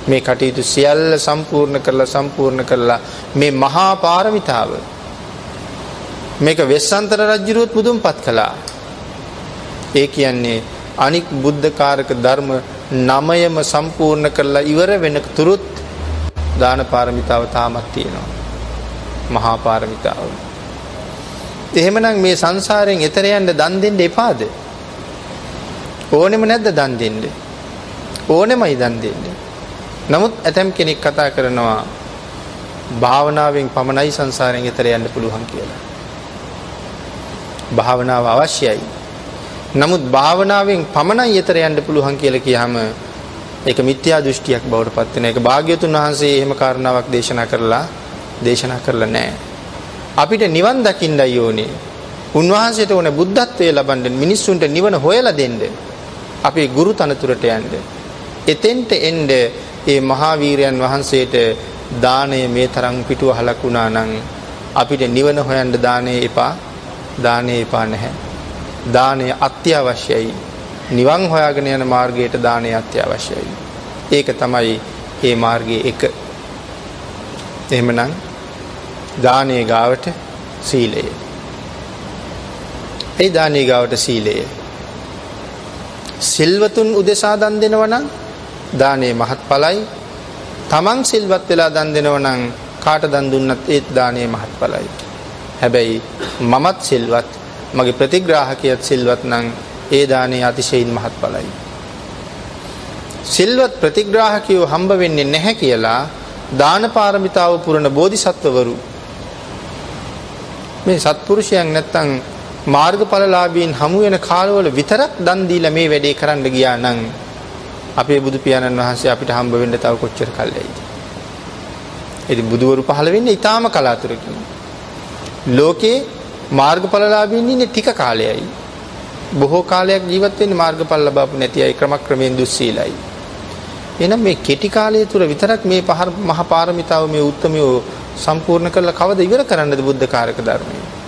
මේ කටයුතු සියල්ල සම්පූර්ණ කරලා මේ මහා පාරමිතාව මේක වෙස්සන්තර රජුරුවත් මුදුන්පත් කළා. ඒ කියන්නේ අනික් බුද්ධකාරක ධර්ම 9ම සම්පූර්ණ කරලා ඉවර වෙන තුරුත් දාන පාරමිතාව තාමත් තියෙනවා. මහා පාරමිතාව. එහෙමනම් මේ සංසාරයෙන් එතර යන්න දන් දෙන්න එපාද? ඕනෙම නැද්ද දන් දෙන්න? ඕනෙමයි දන් දෙන්න. නමුත් ඇතම් කෙනෙක් කතා කරනවා භාවනාවෙන් පමණයි සංසාරයෙන් එතර යන්න පුළුවන් කියලා. භාවනාව අවශ්‍යයි. නමුත් භාවනාවෙන් පමණයි එතර යන්න පුළුවන් කියලා කියහම ඒක මිත්‍යා දෘෂ්ටියක් බවට පත් වෙන එක. භාග්‍යවතුන් වහන්සේ එහෙම කාරණාවක් දේශනා කරලා නැහැ. අපිට නිවන් දකින්නයි ඕනේ. උන්වහන්සේට ඕනේ බුද්ධත්වයේ ලබන්න මිනිස්සුන්ට නිවන හොයලා දෙන්න. අපේ ගුරු තනතුරට යන්න. එතෙන්ට එන්න ඒ මහා වීරයන් වහන්සේට දාණය මේ තරම් පිටුවහලක් වුණා නම් අපිට නිවන හොයන්න දාණය එපා නැහැ. දාණය අත්‍යවශ්‍යයි. නිවන් හොයාගෙන යන මාර්ගයට දාණය අත්‍යවශ්‍යයි. ඒක තමයි මේ මාර්ගයේ එක. එහෙමනම් දානයේ ගාවට සීලය. ඒ දානයේ ගාවට සීලය. සිල්වතුන් උදෙසා දන් දෙනවා නම් දානයේ මහත්ඵලයි. තමන් සිල්වත් වෙලා දන් දෙනවා නම් කාට දන් දුන්නත් ඒත් දානයේ මහත්ඵලයි. හැබැයි මමත් සිල්වත් මගේ ප්‍රතිග්‍රාහකයාත් සිල්වත් නම් ඒ දානයේ අතිශයින් මහත්ඵලයි. සිල්වත් ප්‍රතිග්‍රාහකයෝ හම්බ වෙන්නේ නැහැ කියලා දාන පාරමිතාව පුරන බෝධිසත්වවරු මේ සත්පුරුෂයන් නැත්තම් මාර්ගඵලලාභීන් හමු වෙන කාලවල විතරක් දන් දීලා මේ වැඩේ කරන්න ගියා නම් අපේ බුදු පියාණන් වහන්සේ අපිට හම්බ වෙන්න තව කොච්චර කල් ඇයිද? ඉතින් බුදුවරු පහළ වෙන්නේ ඊටාම කලාතුරකින්. ලෝකේ මාර්ගඵලලාභීන් ඉන්නේ ටික කාලයයි. බොහෝ කාලයක් ජීවත් වෙන්නේ මාර්ගඵල ලබාපු නැති අය ක්‍රමක්‍රමයෙන් දුස්සීලයි. එහෙනම් මේ කෙටි කාලය තුර විතරක් මේ මහා පාරමිතාව මේ උත්තරමියෝ සම්පූර්ණ කරලා කවද ඉවර කරන්නද බුද්ධ කාරක ධර්මය?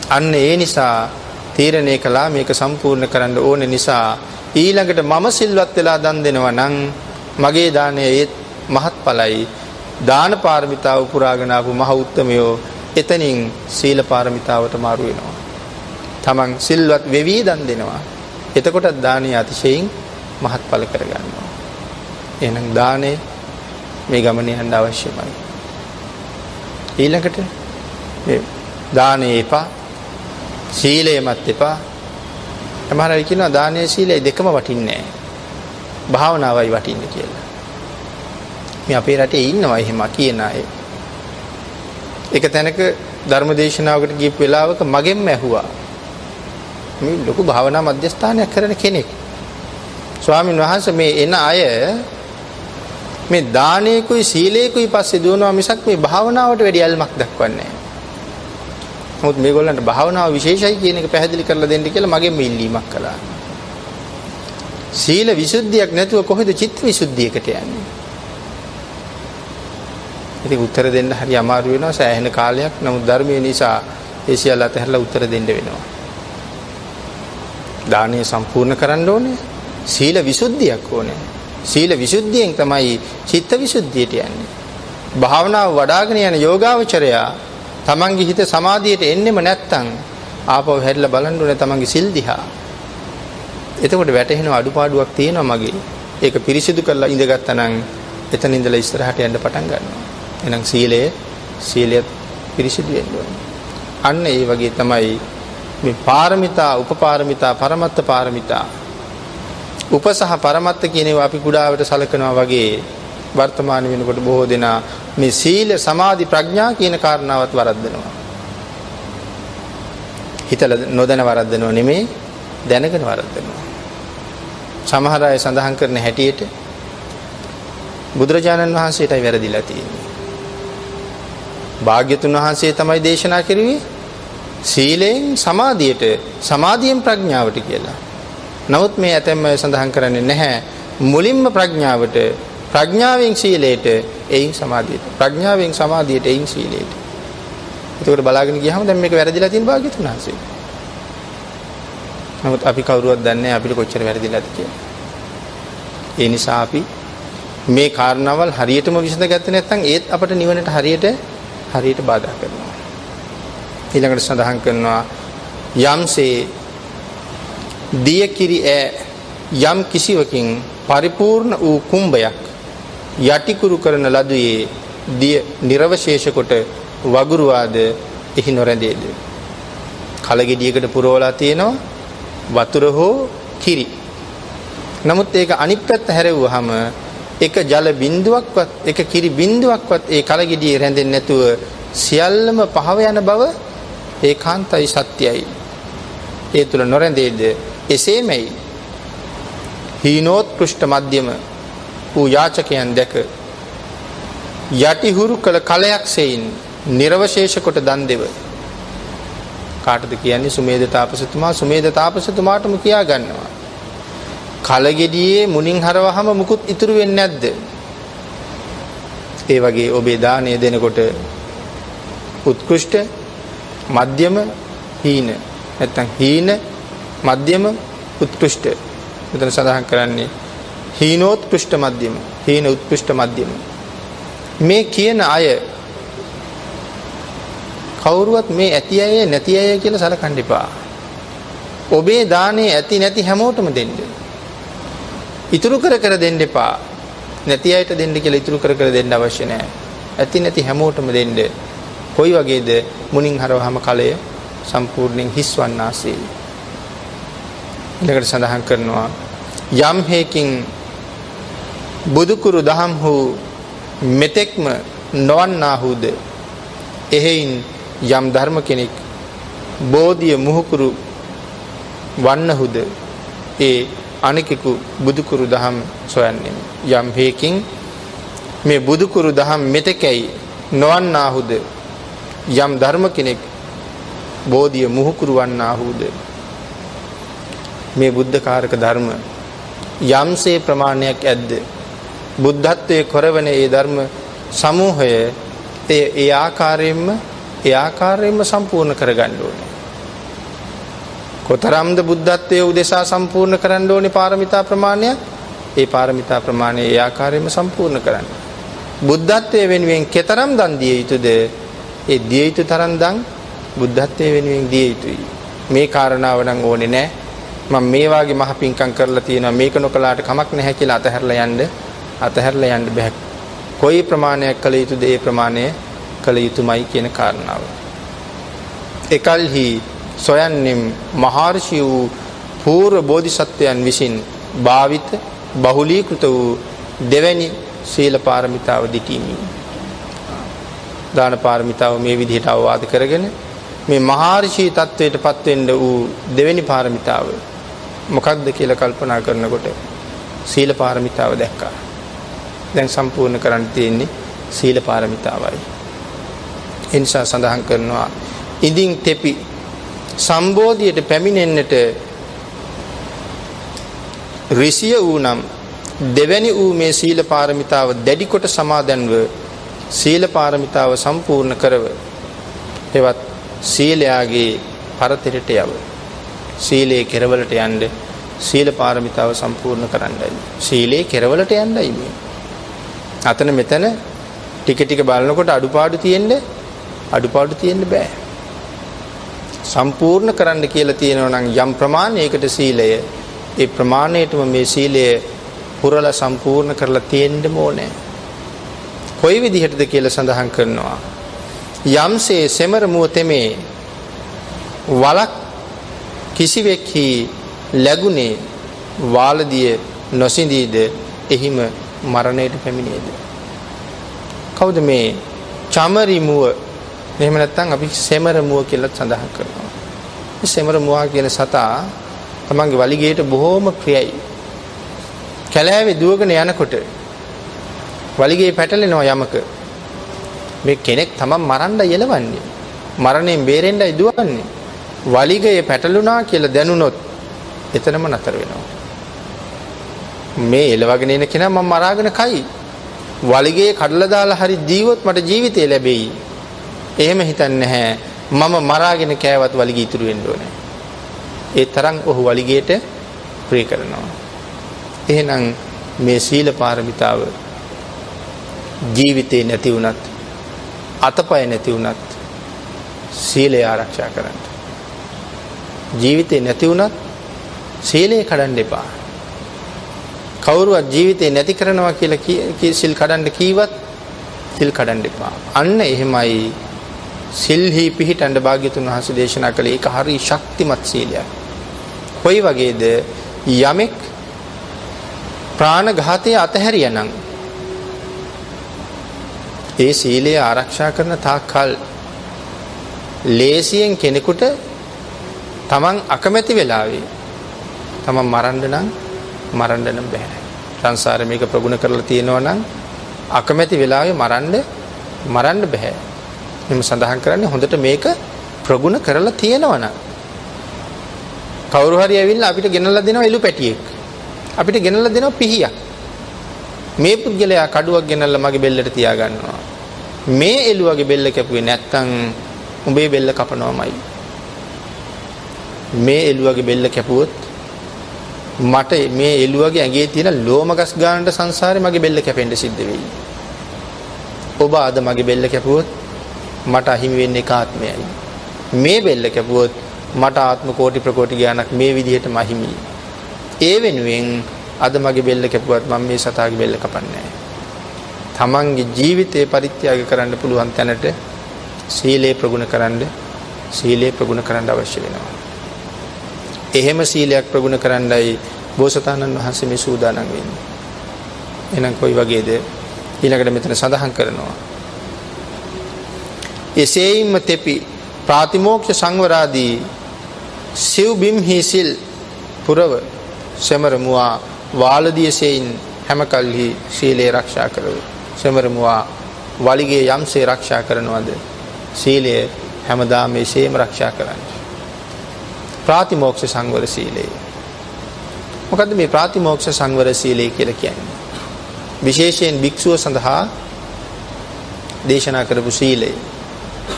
අන්න ඒ නිසා තීරණය කළා මේක සම්පූර්ණ කරන්න ඕන නිසා ඊළඟට මම සිල්වත් වෙලා දන් දෙනවා නම් මගේ දාණය ඒ මහත්ඵලයි. දාන පාරමිතාව පුරාගෙන ආපු මහ උත්තරමියෝ එතනින් සීල පාරමිතාවට මාරු වෙනවා. තමන් සිල්වත් වෙවි දන් දෙනවා. එතකොට දානය අතිශයින් මහත්ඵල කරගන්නවා. එහෙනම් දානය මේ ගමනේ යන්න අවශ්‍යමයි. ඊළඟට මේ දානය එපා, සීලයමත් එපා. සමහර අය කියනවා දානය සීලය දෙකම වටින්නේ නැහැ. භාවනාවයි වටින්නේ කියලා. මේ අපේ රටේ ඉන්නවා එහෙම කියන අය. එක තැනක ධර්මදේශනාවකට ගියපු වෙලාවක මගෙන්ම ඇහුවා. මේ ලොකු භාවනා මධ්‍යස්ථානයක් කරන කෙනෙක්. ස්වාමීන් වහන්සේ මේ එන අය මේ දානේකුයි සීලේකුයි පස්සේ දුවනවා මිසක් මේ භාවනාවට වැඩි ඇල්මක් දක්වන්නේ නැහැ. මොකද මේගොල්ලන්ට භාවනාව විශේෂයි කියන එක පැහැදිලි කරලා දෙන්න කියලා මගෙන්ම ඉල්ලීමක් කළා. සීල විසුද්ධියක් නැතුව කොහෙද චිත්ත විසුද්ධියකට යන්නේ? ඉතින් උත්තර දෙන්න හරි අමාරු වෙනවා සෑහෙන කාලයක්. නමුත් ධර්මයේ නිසා ඒ සියල්ල අතහැරලා උත්තර දෙන්න වෙනවා. දානය සම්පූර්ණ කරන්න ඕනේ. සීල විසුද්ධියක් ඕනේ. සීල විසුද්ධියෙන් තමයි චිත්ත විසුද්ධියට යන්නේ. භාවනාව වඩ아가න යන යෝගාවචරයා තමන්ගේ හිත සමාධියට එන්නෙම නැත්තම් ආපහු හැරිලා බලන්න ඕනේ තමන්ගේ සිල් දිහා. එතකොට වැටහෙනවා අඩුපාඩුවක් තියෙනවා මගේ. ඒක පිරිසිදු කරලා ඉඳගත්තා නම් එතන ඉඳලා ඉස්සරහට යන්න පටන් ගන්නවා. එහෙනම් සීලය පිරිසිදු වෙන්න ඕනේ. අන්න ඒ වගේ තමයි මේ පාරමිතා, උපපාරමිතා, පරමත්ත පාරමිතා. උප සහ පරමත්ත කියන ඒවා අපි කුඩාවට සලකනවා වගේ වර්තමාන වෙනකොට බොහෝ දෙනා මේ සීල, සමාධි, ප්‍රඥා කියන කාරණාවත් වරද්දනවා. හිතලා නොදැන වරද්දනව නෙමෙයි දැනගෙන වරද්දනවා. සමහර අය සඳහන් කරන හැටියට බුදුරජාණන් වහන්සේටයි වැරදිලා තියෙන්නේ. භාග්‍යතුන් වහන්සේ තමයි දේශනා කරුවේ සීලෙන් සමාධියෙන් ප්‍රඥාවට කියලා. නමුත් මේ ඇතැම් අය සඳහන් කරන්නේ නැහැ මුලින්ම ප්‍රඥාවට, ප්‍රඥාවෙන් සීලයට, එයින් සමාධියට. ප්‍රඥාවෙන් සමාධියට, එයින් සීලයට. ඒකට බලාගෙන ගියාම දැන් මේක වැරදිලා තියෙන භාග්‍යතුන් වහන්සේ. නමුත් අපි කවුරුවත් දන්නේ නැහැ අපිට කොච්චර වැරදිලාද කියලා. ඒ නිසා අපි මේ කාරණාවල් හරියටම විසඳගත්තේ නැත්නම් ඒත් අපට නිවනට හරියට බාධා කරනවා. ඊළඟට සඳහන් කරනවා යම්සේ දිය කිරි යම් කිසිවකින් පරිපූර්ණ වූ කුඹයක් යටිකුරු කරන ලදුවේ දිය නිර්වශේෂ කොට වගුරුවාද එහි නොරැඳේද. කලගෙඩියකට පුරවලා තියෙනවා වතුර හෝ කිරි. නමුත් ඒක අනිත් පැත්ත හැරෙව්වහම එක ජල බිඳුවක්වත් එක කිරි බිඳුවක්වත් ඒ කලගෙඩියේ රැඳෙන්නේ නැතුව සියල්ලම පහව යන බව ඒකාන්තයි සත්‍යයි. ඒ තුල නොරැඳේද එසේමයි හීනෝත්කෘෂ්ඨ මධ්‍යම වූ යාචකයන් දැක යටිහුරු කළ කලයක් සෙයින් නිර්වශේෂ කොට දන් දෙව. කාටද කියන්නේ? සුමේද තාපසතුමා. සුමේද තාපසතුමාටම කියා ගන්නවා කලගෙඩියේ මුණින් හරවහම මුකුත් ඉතුරු වෙන්නේ නැද්ද? ඒ වගේ ඔබේ දාණය දෙනකොට උත්කෘෂ්ඨ, මධ්‍යම, හීන. නැත්තම් හීන, මධ්‍යම, උත්කෘෂ්ඨ. මෙතන සඳහන් කරන්නේ හීනෝත්කෘෂ්ඨ මධ්‍යම, හීන උත්කෘෂ්ඨ මධ්‍යම. මේ කියන අය කවුරුවත් මේ ඇති අය නැති අය කියලා සලකන්න එපා. ඔබේ දාණය ඇති නැති හැමෝටම දෙන්න. ඉතුරු කර දෙන්න එපා. නැති අයට දෙන්න කියලා ඉතුරු කර දෙන්න අවශ්‍ය නැහැ. ඇති නැති හැමෝටම දෙන්න. කොයි වගේද? මුණින් හරවහම කලය සම්පූර්ණයෙන් හිස්වන්නාසේ. ඊළඟට සඳහන් කරනවා යම් හේකින් බුදුකුරු දහම් වූ මෙතෙක්ම නොවන්නාහුද එහෙයින් යම් ධර්ම කෙනෙක් බෝධිය මුහුකුරු වන්නහුද ඒ අනිකෙකු බුදුකුරු දහම් සොයන්නේ. යම් හේකින් මේ බුදුකුරු දහම් මෙතෙකයි නොවන්නාහුද යම් ධර්ම කෙනෙක් බෝධිය මුහුකුරු වන්නාහුද මේ බුද්ධ කාරක ධර්ම යම්සේ ප්‍රමාණයක් ඇද්ද බුද්ධත්වයේ කරවන ඒ ධර්ම සමූහය ඒ ආකාරයෙන්ම සම්පූර්ණ කරගන්න ඕනේ. කොතරම්ද බුද්ධත්වයේ උදෙසා සම්පූර්ණ කරන්න ඕනේ පාරමිතා ප්‍රමාණය? ඒ පාරමිතා ප්‍රමාණය ඒ ආකාරයෙන්ම සම්පූර්ණ කරන්න. බුද්ධත්වයේ වෙනුවෙන් කෙතරම් දන් දිය යුතුද? ඒ දිය යුතු තරම් දන් බුද්ධත්වයේ වෙනුවෙන් දිය යුතුයි. මේ කාරණාව නම් ඕනේ නැහැ. මම මේ වාගේ මහ පිංකම් කරලා තියෙනවා මේක නොකලාට කමක් නැහැ කියලා අතහැරලා යන්න බෑ. කොයි ප්‍රමාණයක් කළ යුතුද ඒ ප්‍රමාණය කළ යුතුමයි කියන කාරණාව. එකල්හි සොයන්නේ මහර්ෂි වූ පූර්ව බෝධිසත්වයන් විසින් භාවිත බහුලීකృత වූ දෙවැනි සීල පාරමිතාව දිටීමි. දාන පාරමිතාව මේ විදිහට අවවාද කරගෙන මේ මහර්ෂි තත්වයටපත් වෙන්න වූ දෙවැනි පාරමිතාව මොකක්ද කියලා කල්පනා කරනකොට සීල පාරමිතාව දැක්කා. දැන් සම්පූර්ණ කරන්න තියෙන්නේ සීල පාරමිතාවයි. ඒ නිසා සඳහන් කරනවා ඉදින් තෙපි සම්බෝධියට පැමිණෙන්නට ඍෂිය වූනම් දෙවැනි වූ මේ සීල පාරමිතාව දැඩි කොට සමාදන්ව සීල පාරමිතාව සම්පූර්ණ කරව එවත් සීලයාගේ පරතරයට යව. සීලේ කෙරවලට යන්න සීල පාරමිතාව සම්පූර්ණ කරන්නයි. සීලේ කෙරවලට යන්නයි මේ. අතන මෙතන ටික බලනකොට අඩුපාඩු තියෙන්න බෑ. සම්පූර්ණ කරන්න කියලා තියෙනවා නම් යම් ප්‍රමාණයකට සීලය ඒ ප්‍රමාණයටම මේ සීලය පුරලා සම්පූර්ණ කරලා තියෙන්න ඕනේ. කොයි විදිහටද කියලා සඳහන් කරනවා යම්සේ සෙමර මුව තෙමේ වලක් කිසිවෙක්හි ලැබුණේ වාලදිය නොසිඳීද එහිම මරණයට පැමිණේද. කවුද මේ චමරි මුව? එහෙම නැත්නම් අපි සෙමර මුව කියලා සඳහන් කරනවා. සෙමර මුවා කියන සතා තමන්ගේ වලිගයට බොහොම ප්‍රියයි. කැලෑවේ දුවගෙන යනකොට වලිගේ පැටලෙනවා යමක. මේ කෙනෙක් තමන් මරන්න යලවන්නේ. මරණයෙන් බේරෙන්නයි දුවන්නේ. වලිගයේ පැටලුණා කියලා දැනුනොත් එතනම නතර වෙනවා. මේ එලවගෙන එන කෙනා මම මරාගෙන කයි. වලිගයේ කඩලා දාලා හරි දීවොත් මට ජීවිතය ලැබෙයි. එහෙම හිතන්නේ නැහැ. මම මරාගෙන කෑවත් වලිගය ඉතුරු වෙන්න ඕනේ. ඒ තරම් ඔහු වලිගයට ප්‍රිය කරනවා. එහෙනම් මේ සීල පාරමිතාව ජීවිතේ නැති වුණත් අතපය නැති වුණත් සීලය ආරක්ෂා කරන්න. ජීවිතේ නැති වුණත් සීලය කඩන්න එපා. කවුරුවත් ජීවිතේ නැති කරනවා කියලා සිල් කඩන්න කීවත් සිල් කඩන්න එපා. අන්න එහෙමයි සිල්හි පිහිටන්න භාග්‍යතුන් වහන්සේ දේශනා කළේ. ඒක හරි ශක්තිමත් සීලයක්. කොයි වගේද? යමෙක් ප්‍රාණඝාතය අතහැරියනම් ඒ සීලය ආරක්ෂා කරන තාක්කල් ලේසියෙන් කෙනෙකුට තමන් අකමැති වෙලාවේ තමන් මරන්න නම් බෑ. සංසාරේ මේක ප්‍රගුණ කරලා තියෙනවා නම් අකමැති වෙලාවේ මරන්න බෑ. එහම සඳහන් කරන්නේ හොඳට මේක ප්‍රගුණ කරලා තියෙනවා නම්. කවුරු හරි ඇවිල්ලා අපිට ගෙනල්ලා දෙනවා එළු පැටියෙක්. අපිට ගෙනල්ලා දෙනවා පිහියක්. මේ පුද්ගලයා කඩුවක් ගෙනල්ලා මගේ බෙල්ලට තියා ගන්නවා. මේ එළුවගේ බෙල්ල කැපුවේ නැත්තම් උඹේ බෙල්ල කපනවාමයි. මේ එළුවගේ බෙල්ල කැපුවොත් මට මේ එළුවගේ ඇඟේ තියෙන ලෝමගස් ගානට සංසාරේ මගේ බෙල්ල කැපෙන්න සිද්ධ වෙයි. ඔබ අද මගේ බෙල්ල කැපුවොත් මට අහිමි වෙන්නේ කාත්මයයි. මේ බෙල්ල කැපුවොත් මට ආත්ම කෝටි ප්‍රකෝටි ගානක් මේ විදිහටම අහිමියි. ඒ වෙනුවෙන් අද මගේ බෙල්ල කැපුවත් මම මේ සතාගේ බෙල්ල කපන්නේ නැහැ. තමන්ගේ ජීවිතේ පරිත්‍යාග කරන්න පුළුවන් තැනට සීලය ප්‍රගුණ කරන්න අවශ්‍ය වෙනවා. එහෙම සීලයක් ප්‍රගුණ කරන්නයි බෝසතාණන් වහන්සේ මේ සූදානම් වෙන්නේ. එහෙනම් කොයි වගේද? ඊළඟට මෙතන සඳහන් කරනවා. එසේයින්ම තෙපි ප්‍රාතිමෝක්ෂ සංවරාදී සිව් බිම්හි සිල් පුරව සෙමර මුවා වාලදියසෙයින් හැම කල්හි සීලය ආරක්ෂා කරව. සෙමර මුවා වලිගේ යම්සේ ආරක්ෂා කරනවද සීලය හැමදාම එසේම ආරක්ෂා කරන්නේ. ප්‍රාතිමෝක්ෂ සංවර සීලය. මොකද්ද මේ ප්‍රාතිමෝක්ෂ සංවර සීලය කියලා කියන්නේ? විශේෂයෙන් භික්ෂුව සඳහා දේශනා කරපු සීලය.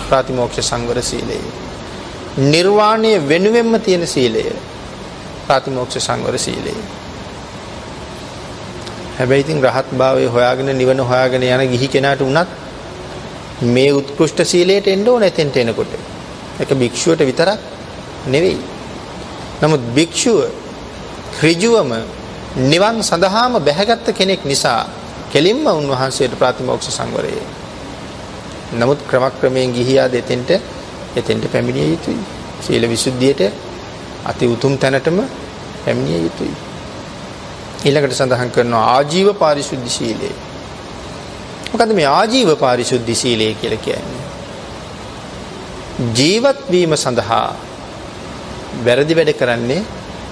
ප්‍රාතිමෝක්ෂ සංවර සීලය. නිර්වාණය වෙනුවෙන්ම තියෙන සීලය. ප්‍රාතිමෝක්ෂ සංවර සීලය. හැබැයි ඉතින් රහත් භාවයේ හොයාගෙන නිවන හොයාගෙන යන ගිහි කෙනාට උනත් මේ උත්කෘෂ්ඨ සීලයට එන්න ඕන එතෙන්ට එනකොට. ඒක භික්ෂුවට විතරක් නෙවෙයි. නමුත් භික්ෂුව ඍජුවම නිවන් සඳහාම බැහැගත් කෙනෙක් නිසා කෙලින්ම උන්වහන්සේට ප්‍රාතිමෝක්ෂ සංවරය. නමුත් ක්‍රමක්‍රමයෙන් ගිහියා එතෙන්ට පැමිණිය යුතුයි. සීල විසුද්ධියට අති උතුම් තැනටම පැමිණිය යුතුයි. ඊළඟට සඳහන් කරනවා ආජීව පාරිශුද්ධ සීලය. මොකද මේ ආජීව පාරිශුද්ධ සීලය කියලා කියන්නේ? ජීවත් වීම සඳහා වැරදි වැඩ කරන්නේ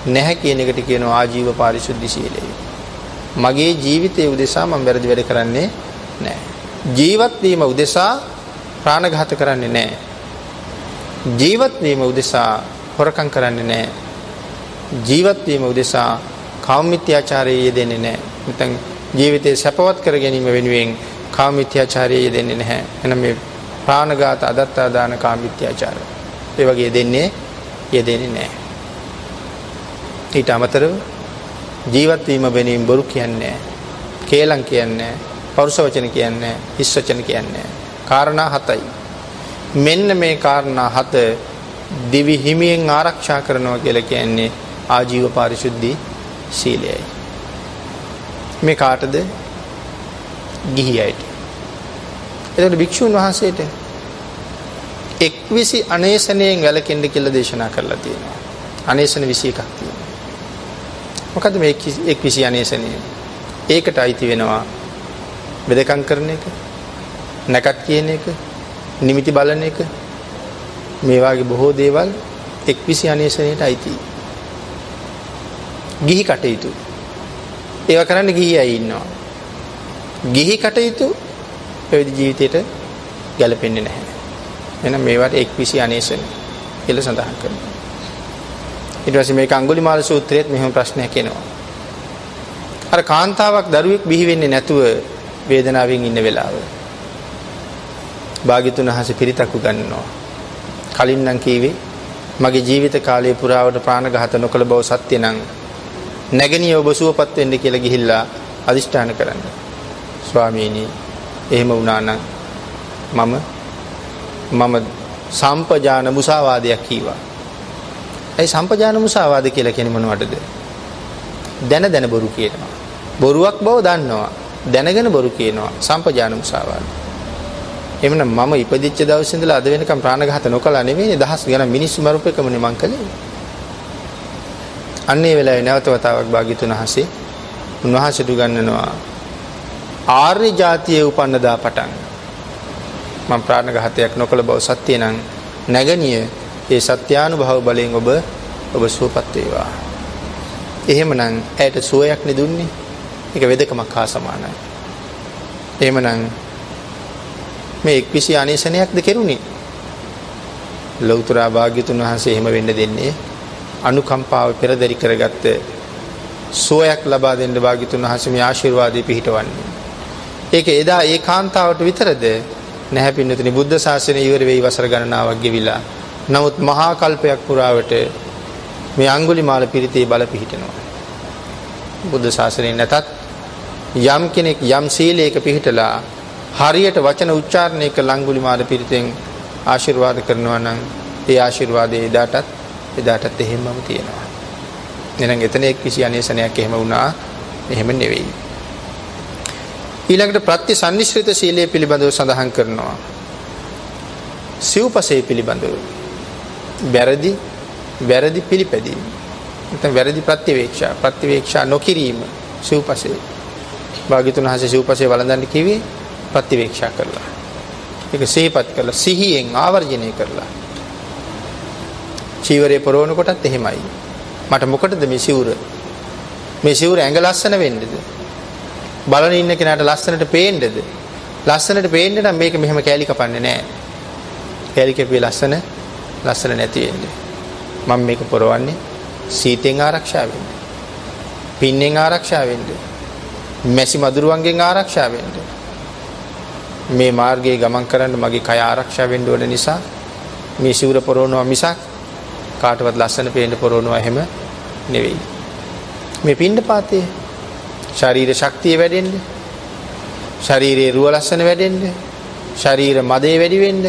නැහැ කියන එකට කියනවා ආජීව පාරිශුද්ධ සීලය. මගේ ජීවිතයේ උදෙසා මම වැරදි වැඩ කරන්නේ නැහැ. ජීවත් වීම උදෙසා ප්‍රාණඝාත කරන්නේ නැහැ. ජීවත් වීම උදෙසා හොරකම් කරන්නේ නැහැ. ජීවත් වීම උදෙසා කාම මිත්‍යාචාරයේ යෙදෙන්නේ නැහැ. නැත්නම් ජීවිතේ සැපවත් කර ගැනීම වෙනුවෙන් කාම මිත්‍යාචාරයේ යෙදෙන්නේ නැහැ. එහෙනම් මේ ප්‍රාණඝාත, අදත්තා දාන, කාම මිත්‍යාචාර ඒ වගේ යෙදෙන්නේ නැහැ. ඊට අමතරව ජීවත් වීම වෙනුවෙන් බොරු කියන්නේ නැහැ. කේලම් කියන්නේ නැහැ. පරුෂ වචන කියන්නේ නැහැ. හිස් වචන කියන්නේ නැහැ. කාරණා 7යි. මෙන්න මේ කාරණා 7 දිවි හිමියෙන් ආරක්ෂා කරනවා කියලා කියන්නේ ආජීව පාරිශුද්ධි සීලයයි. මේ කාටද? ගිහියයිට. එතකොට භික්ෂුන් වහන්සේට එක්විසි අනේසණයෙන් වැළකෙන්න කියලා දේශනා කරලා තියෙනවා. අනේසණ 21ක් තියෙනවා. මොකද මේ එක්විසි අනේසණය? ඒකට අයිති වෙනවා බෙදකම් කරන එක, නැකත් කියන එක, නිමිති බලන එක, මේ වගේ බොහෝ දේවල් එක්විසි අනේසනයට අයිති. ගිහි කටයුතු ඒවා කරන්න ගිහි අය ඉන්නවා. ගිහි කටයුතු පැවිදි ජීවිතයට ගැලපෙන්නේ නැහැ. එහෙනම් මේවට එක්විසි අනේසන කියලා සඳහන් කරනවා. ඊට පස්සේ මේක අඟුලිමාල සූත්‍රයේත් මෙහෙම ප්‍රශ්නයක් එනවා. අර කාන්තාවක් දරුවෙක් බිහි වෙන්නේ නැතුව වේදනාවෙන් ඉන්න වෙලාව භාග්‍යතුන් වහන්සේ පිරිතක් උගන්වනවා. කලින් නම් කීවේ මගේ ජීවිත කාලය පුරාවට ප්‍රාණඝාත නොකළ බව සත්‍ය නම් නැගණිය ඔබ සුවපත් වෙන්න කියලා ගිහිල්ලා අදිෂ්ඨාන කරන්න. ස්වාමීනි එහෙම වුණා නම් මම සම්පජාන මුසාවාදයක් කීවා. ඒ සම්පජාන මුසාවාද කියලා කියන්නේ මොනවටද? දැන බොරු කියනවා. බොරුවක් බව දන්නවා. දැනගෙන බොරු කියනවා. සම්පජාන මුසාවාද. එමනම් මම ඉපදිච්ච දවසේ ඉඳලා අද වෙනකම් ප්‍රාණඝාත නොකළා නෙවෙයි දහස් ගණන් මිනිස්සු මරුප එකමනේ මං කළේ. අන්නේ වෙලාවේ නැවත වතාවක් භාග්‍යතුන් වහන්සේ උන්වහන්සේට උගන්වනවා ආර්ය ජාතියේ උපන්නදා පටන් මම ප්‍රාණඝාතයක් නොකළ බව සත්‍ය නම් නැගණිය ඒ සත්‍යානුභව බලයෙන් ඔබ සුවපත් වේවා. එහෙමනම් ඇයට සුවයක් නෙදුන්නේ. ඒක වෙදකමක් හා සමානයි. එහෙමනම් මේ එක්විසි අනේසනයක්ද කෙරුණේ? ලෞතර භාග්‍යතුන් වහන්සේ එහෙම වෙන්න දෙන්නේ අනුකම්පාව පෙරදරි කරගත්ත සුවයක් ලබා දෙන්න භාග්‍යතුන් වහන්සේ මේ ආශිර්වාදය පිහිටවන්නේ. ඒක එදා ඒ කාන්තාවට විතරද නැහැ පින්නතුනි. බුද්ධ ශාසනය ඉවර වෙයි වසර ගණනාවක් ගෙවිලා. නමුත් මහා කල්පයක් පුරාවට මේ අඟුලිමාල පිරිතේ බල පිහිටනවා. බුද්ධ ශාසනය නැතත් යම් කෙනෙක් යම් සීලයක පිහිටලා හරියට වචන උච්චාරණය කළ අඟුලිමාල පිරිතෙන් ආශිර්වාද කරනවා නම් ඒ ආශිර්වාදය එදාටත් එහෙමම තියෙනවා. එහෙනම් එතන එක්විසි අනේසනයක් එහෙම වුණා එහෙම නෙවෙයි. ඊළඟට ප්‍රත්‍යසන්නිශ්‍රිත සීලය පිළිබඳව සඳහන් කරනවා. සිව්පසේ පිළිබඳව වැරදි පිළිපැදීම. නැත්නම් වැරදි ප්‍රතිවේක්ෂා නොකිරීම සිව්පසේ. භාග්‍යතුන් වහන්සේ සිව්පසේ වළඳන්න කිව්වේ ප්‍රතිවේක්ෂා කරලා. ඒක සිහිපත් කරලා සිහියෙන් ආවර්ජනය කරලා. චීවරේ පොරවන කොටත් එහෙමයි. මට මොකටද මේ සිවුර? මේ සිවුර ඇඟ ලස්සන වෙන්නද? බලන ඉන්න කෙනාට ලස්සනට පේන්නද? ලස්සනට පේන්න නම් මේක මෙහෙම කෑලි කපන්නේ නැහැ. කෑලි කැපුවේ ලස්සන නැති වෙන්නේ. මම මේක පොරවන්නේ සීතෙන් ආරක්ෂා වෙන්න. පින්නෙන් ආරක්ෂා වෙන්න. මැසි මදුරුවන්ගෙන් ආරක්ෂා වෙන්න. මේ මාර්ගයේ ගමන් කරන්න මගේ කය ආරක්ෂා වෙන්න ඕන නිසා මේ සිවුර පොරවනවා මිසක් කාටවත් ලස්සන පේන්න පොරවනවා එහෙම නෙවෙයි. මේ පින්ඩපාතේ ශරීර ශක්තිය වැඩෙන්න, ශරීරයේ රුව ලස්සන වැඩෙන්න, ශරීර මදේ වැඩි වෙන්න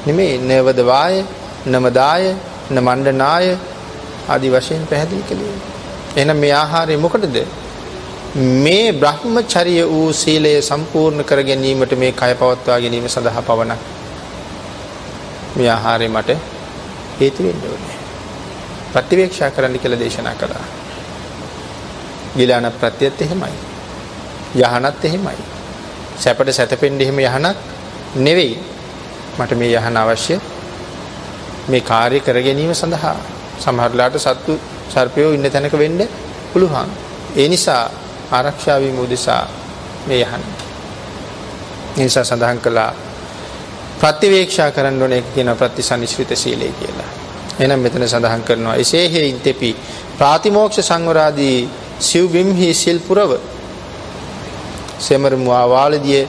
නෙමෙයි. නවද වාය, නමදාය, නමණ්ඩනාය ආදි වශයෙන් පැහැදිලි කළේ. එහෙනම් මේ ආහාරය මොකටද? මේ බ්‍රහ්මචර්ය වූ සීලය සම්පූර්ණ කර ගැනීමට මේ කය පවත්වා ගැනීම සඳහා පවණක් මේ ආහාරය මට හේතු වෙන්න ඕනේ. ප්‍රතිවේක්ෂා කරන්න කියලා දේශනා කළා. ගිලාන ප්‍රත්‍යයත් එහෙමයි. යහනත් එහෙමයි. සැපට සැතපෙන්න එහෙම යහනක් නෙවෙයි. මට මේ යහන අවශ්‍ය මේ කාර්ය කර ගැනීම සඳහා. සමහරලාට සත්තු සර්පයෝ ඉන්න තැනක වෙන්න පුළුවන්. ඒ නිසා ආරක්ෂා වීම උදෙසා මේ යහන. ඒ නිසා සඳහන් කළා ප්‍රතිවේක්ෂා කරන්න ඕනේ කියන ප්‍රතිසන්නිශ්‍රිත සීලය කියලා. එහෙනම් මෙතන සඳහන් කරනවා එසේ හේයින් තෙපි ප්‍රාතිමෝක්ෂ සංවරාදී සිව්බිම්හි සිල් පුරව සෙමරමු ආවාලදී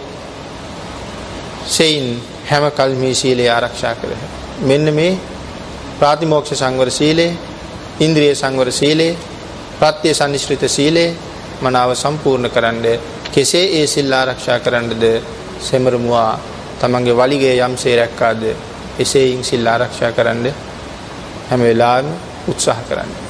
සෙයින් හැම කල්හි සීලය ආරක්ෂා කරහ. මෙන්න මේ ප්‍රාතිමෝක්ෂ සංවර සීලය, ඉන්ද්‍රිය සංවර සීලය, ප්‍රත්‍යසන්නිශ්‍රිත සීලය මනාව සම්පූර්ණ කරන්න කෙසේ ඒ සිල් ආරක්ෂා කරන්නද? සෙමරමුවා තමන්ගේ වලිගය යම්සේ රැක්කාද එසේයින් සිල් ආරක්ෂා කරන්න හැම වෙලාවෙම උත්සාහ කරන්න.